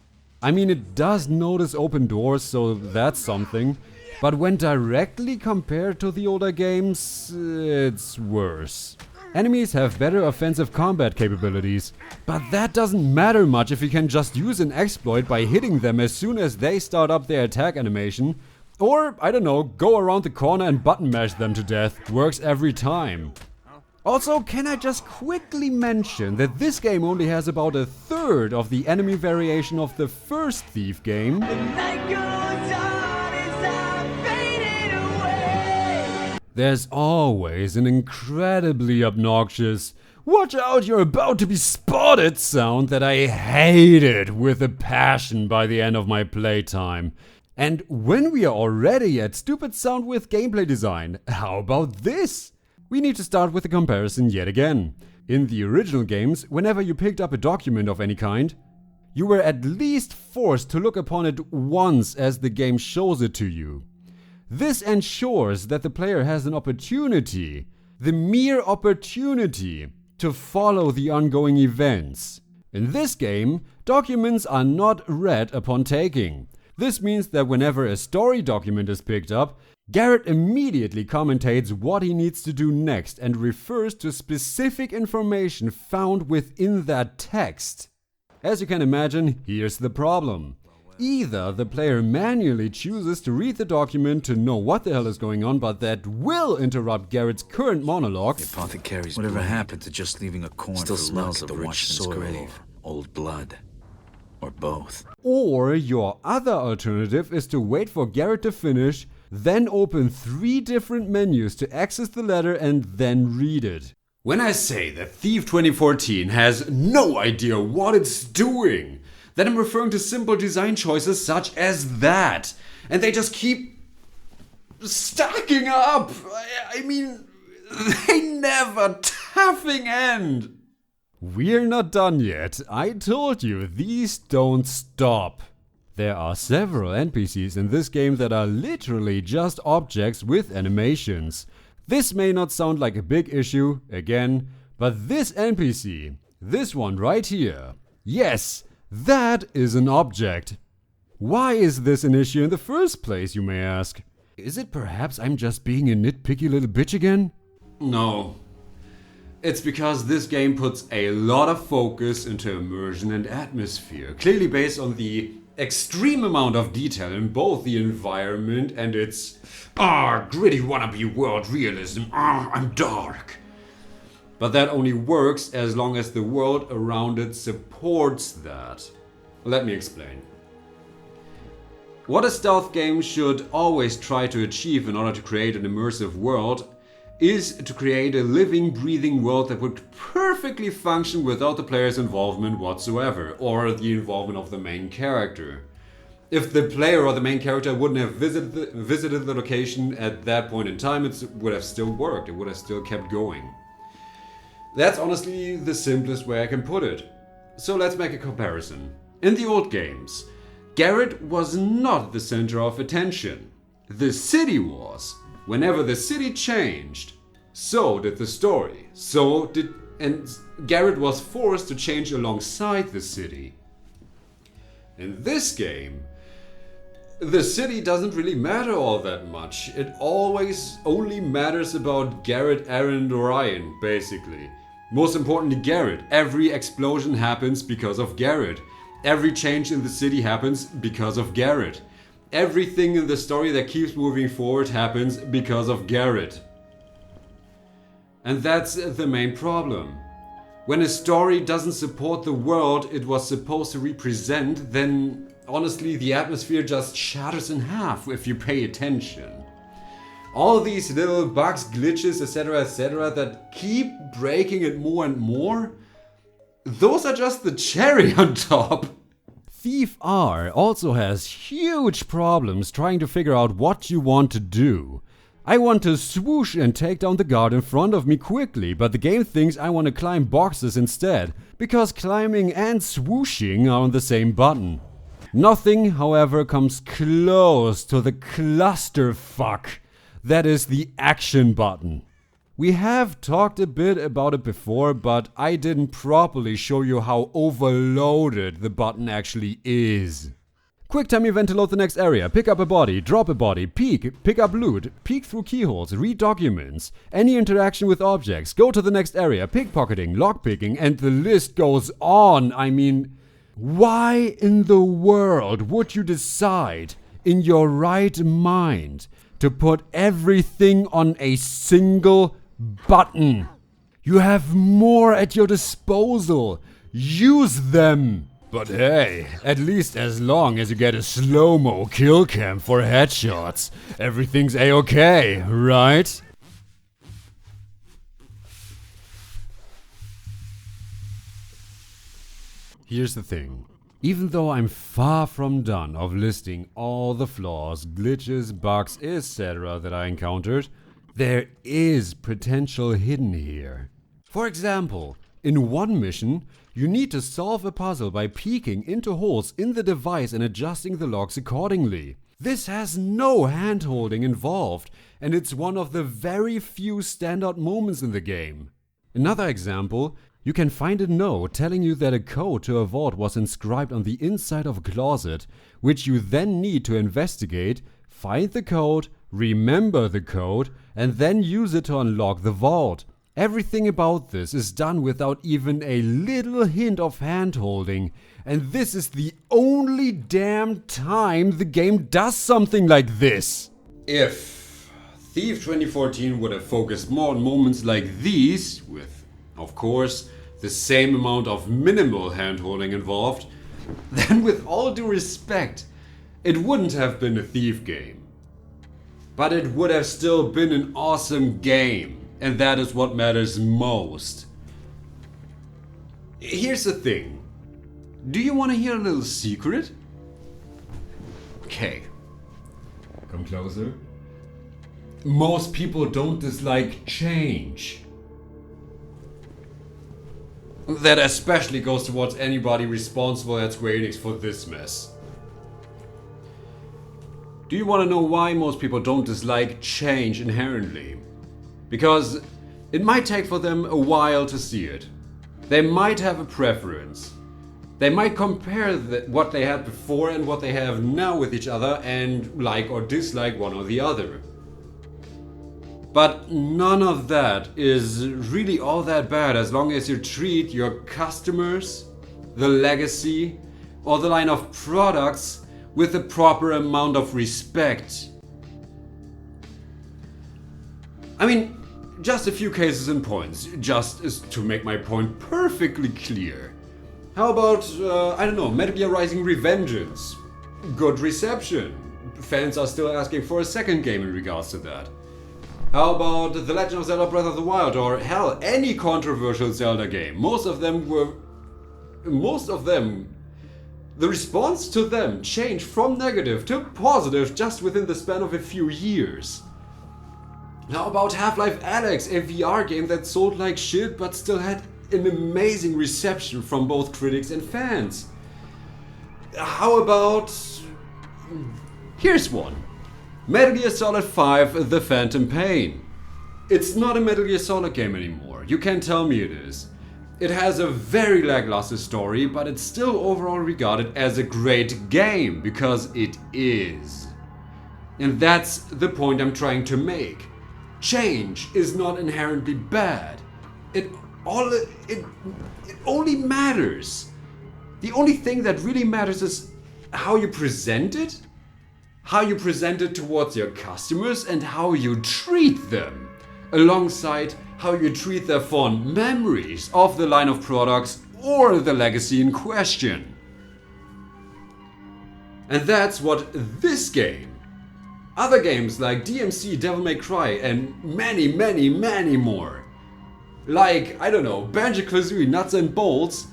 I mean, it does notice open doors, so that's something. But when directly compared to the older games, it's worse. Enemies have better offensive combat capabilities, but that doesn't matter much if you can just use an exploit by hitting them as soon as they start up their attack animation. Or, I don't know, go around the corner and button mash them to death. Works every time. Also, can I just quickly mention that this game only has about 1/3 of the enemy variation of the first Thief game? There's always an incredibly obnoxious "watch out, you're about to be spotted" sound that I hated with a passion by the end of my playtime. And when we are already at stupid sound with gameplay design, how about this? We need to start with a comparison yet again. In the original games, whenever you picked up a document of any kind, you were at least forced to look upon it once as the game shows it to you. This ensures that the player has an opportunity, the mere opportunity, to follow the ongoing events. In this game, documents are not read upon taking. This means that whenever a story document is picked up, Garrett immediately commentates what he needs to do next and refers to specific information found within that text. As you can imagine, here's the problem. Either the player manually chooses to read the document to know what the hell is going on, but that will interrupt Garrett's current monologue. The apothecary's whatever happened to just leaving a corn still smells of the Washington's grave, old blood, or both. Or your other alternative is to wait for Garrett to finish, then open 3 different menus to access the letter and then read it. When I say that Thief 2014 has no idea what it's doing, then I'm referring to simple design choices such as that. And they just keep stacking up. I mean, they never taffing end. We're not done yet. I told you, these don't stop. There are several NPCs in this game that are literally just objects with animations. This may not sound like a big issue, again, But this NPC, this one right here, yes, that is an object. Why is this an issue in the first place, you may ask? Is it perhaps I'm just being a nitpicky little bitch again? No. It's because this game puts a lot of focus into immersion and atmosphere, clearly based on the extreme amount of detail in both the environment and its gritty wannabe world realism. I'm dark. But that only works as long as the world around it supports that. Let me explain. What a stealth game should always try to achieve in order to create an immersive world is to create a living, breathing world that would perfectly function without the player's involvement whatsoever, or the involvement of the main character. If the player or the main character wouldn't have visited the location at that point in time, it would have still worked, it would have still kept going. That's honestly the simplest way I can put it. So let's make a comparison. In the old games, Garrett was not the center of attention. The city was. Whenever the city changed, so did the story. And Garrett was forced to change alongside the city. In this game, the city doesn't really matter all that much. It always only matters about Garrett, Aaron, and Orion, basically. Most importantly, Garrett. Every explosion happens because of Garrett. Every change in the city happens because of Garrett. Everything in the story that keeps moving forward happens because of Garrett. And that's the main problem. When a story doesn't support the world it was supposed to represent, then honestly the atmosphere just shatters in half if you pay attention. All these little bugs, glitches, etc. that keep breaking it more and more, those are just the cherry on top. ThiefR also has huge problems trying to figure out what you want to do. I want to swoosh and take down the guard in front of me quickly, but the game thinks I want to climb boxes instead, because climbing and swooshing are on the same button. Nothing, however, comes close to the clusterfuck that is the action button. We have talked a bit about it before, but I didn't properly show you how overloaded the button actually is. Quick time event to load the next area, pick up a body, drop a body, peek, pick up loot, peek through keyholes, read documents, any interaction with objects, go to the next area, pickpocketing, lockpicking, and the list goes on. I mean, why in the world would you decide in your right mind to put everything on a single button? You have more at your disposal. Use them. But hey, at least as long as you get a slow-mo kill cam for headshots, everything's a-okay, right? Here's the thing. Even though I'm far from done of listing all the flaws, glitches, bugs, etc. that I encountered, there is potential hidden here. For example, in one mission, you need to solve a puzzle by peeking into holes in the device and adjusting the locks accordingly. This has no hand-holding involved, and it's one of the very few standout moments in the game. Another example, you can find a note telling you that a code to a vault was inscribed on the inside of a closet, which you then need to investigate, find the code, remember the code, and then use it to unlock the vault. Everything about this is done without even a little hint of hand-holding, and this is the only damn time the game does something like this. If Thief 2014 would have focused more on moments like these, with, of course, the same amount of minimal hand-holding involved, then with all due respect, it wouldn't have been a Thief game. But it would have still been an awesome game. And that is what matters most. Here's the thing. Do you want to hear a little secret? Okay. Come closer. Most people don't dislike change. That especially goes towards anybody responsible at Square Enix for this mess. Do you want to know why most people don't dislike change inherently? Because It might take for them a while to see it. They might have a preference. They might compare what they had before and what they have now with each other and like or dislike one or the other. But none of that is really all that bad as long as you treat your customers, the legacy, or the line of products with the proper amount of respect. I mean, just a few cases and points, just as to make my point perfectly clear. How about, I don't know, Metal Gear Rising Revengeance? Good reception. Fans are still asking for a second game in regards to that. How about The Legend of Zelda Breath of the Wild, or hell, any controversial Zelda game? Most of them, the response to them changed from negative to positive just within the span of a few years. How about Half-Life Alyx, a VR game that sold like shit but still had an amazing reception from both critics and fans? How about... here's one. Metal Gear Solid 5 The Phantom Pain. It's not a Metal Gear Solid game anymore, you can't tell me it is. It has a very lackluster story, but it's still overall regarded as a great game, because it is. And that's the point I'm trying to make. Change is not inherently bad. It only matters. The only thing that really matters is how you present it, how you present it towards your customers, and how you treat them, alongside how you treat their fond memories of the line of products or the legacy in question. And that's what this game, other games like DMC, Devil May Cry, and many, many, many more, like, I don't know, Banjo-Kazooie, Nuts and Bolts,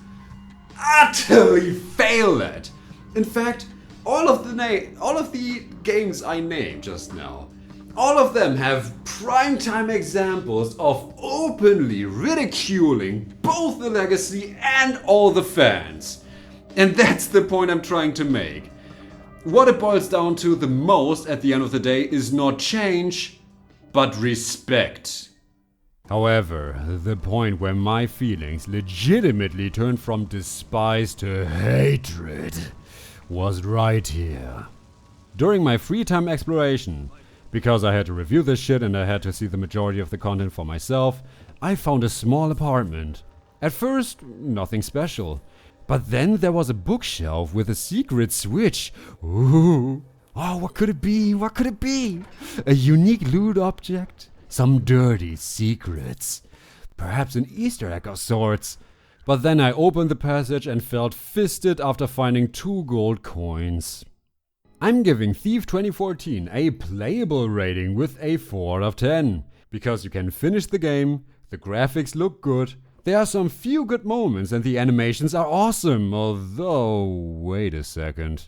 utterly fail at. In fact, all of the games I named just now, all of them have prime-time examples of openly ridiculing both the legacy and all the fans. And that's the point I'm trying to make. What it boils down to the most at the end of the day is not change, but respect. However, the point where my feelings legitimately turned from despise to hatred was right here. During my free time exploration, because I had to review this shit and I had to see the majority of the content for myself, I found a small apartment. At first, nothing special. But then there was a bookshelf with a secret switch. Ooh. Oh, what could it be? What could it be? A unique loot object? Some dirty secrets? Perhaps an Easter egg of sorts? But then I opened the passage and felt fisted after finding 2 gold coins. I'm giving Thief 2014 a playable rating with a 4 out of 10. Because you can finish the game, the graphics look good, there are some few good moments and the animations are awesome, although, wait a second.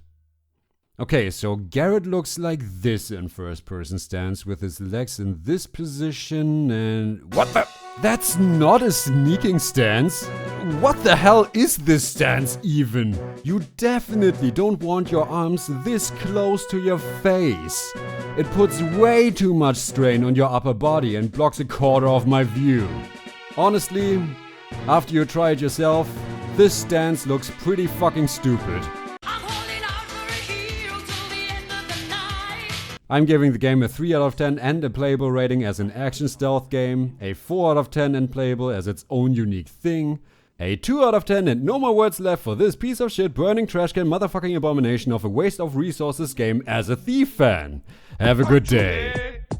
Okay, so Garrett looks like this in first person stance with his legs in this position and... What the? That's not a sneaking stance. What the hell is this stance even? You definitely don't want your arms this close to your face. It puts way too much strain on your upper body and blocks a quarter of my view. Honestly, after you try it yourself, this stance looks pretty fucking stupid. I'm giving the game a 3 out of 10 and a playable rating as an action stealth game, a 4 out of 10 and playable as its own unique thing, a 2 out of 10 and no more words left for this piece of shit burning trash can motherfucking abomination of a waste of resources game as a Thief fan. Have a good day.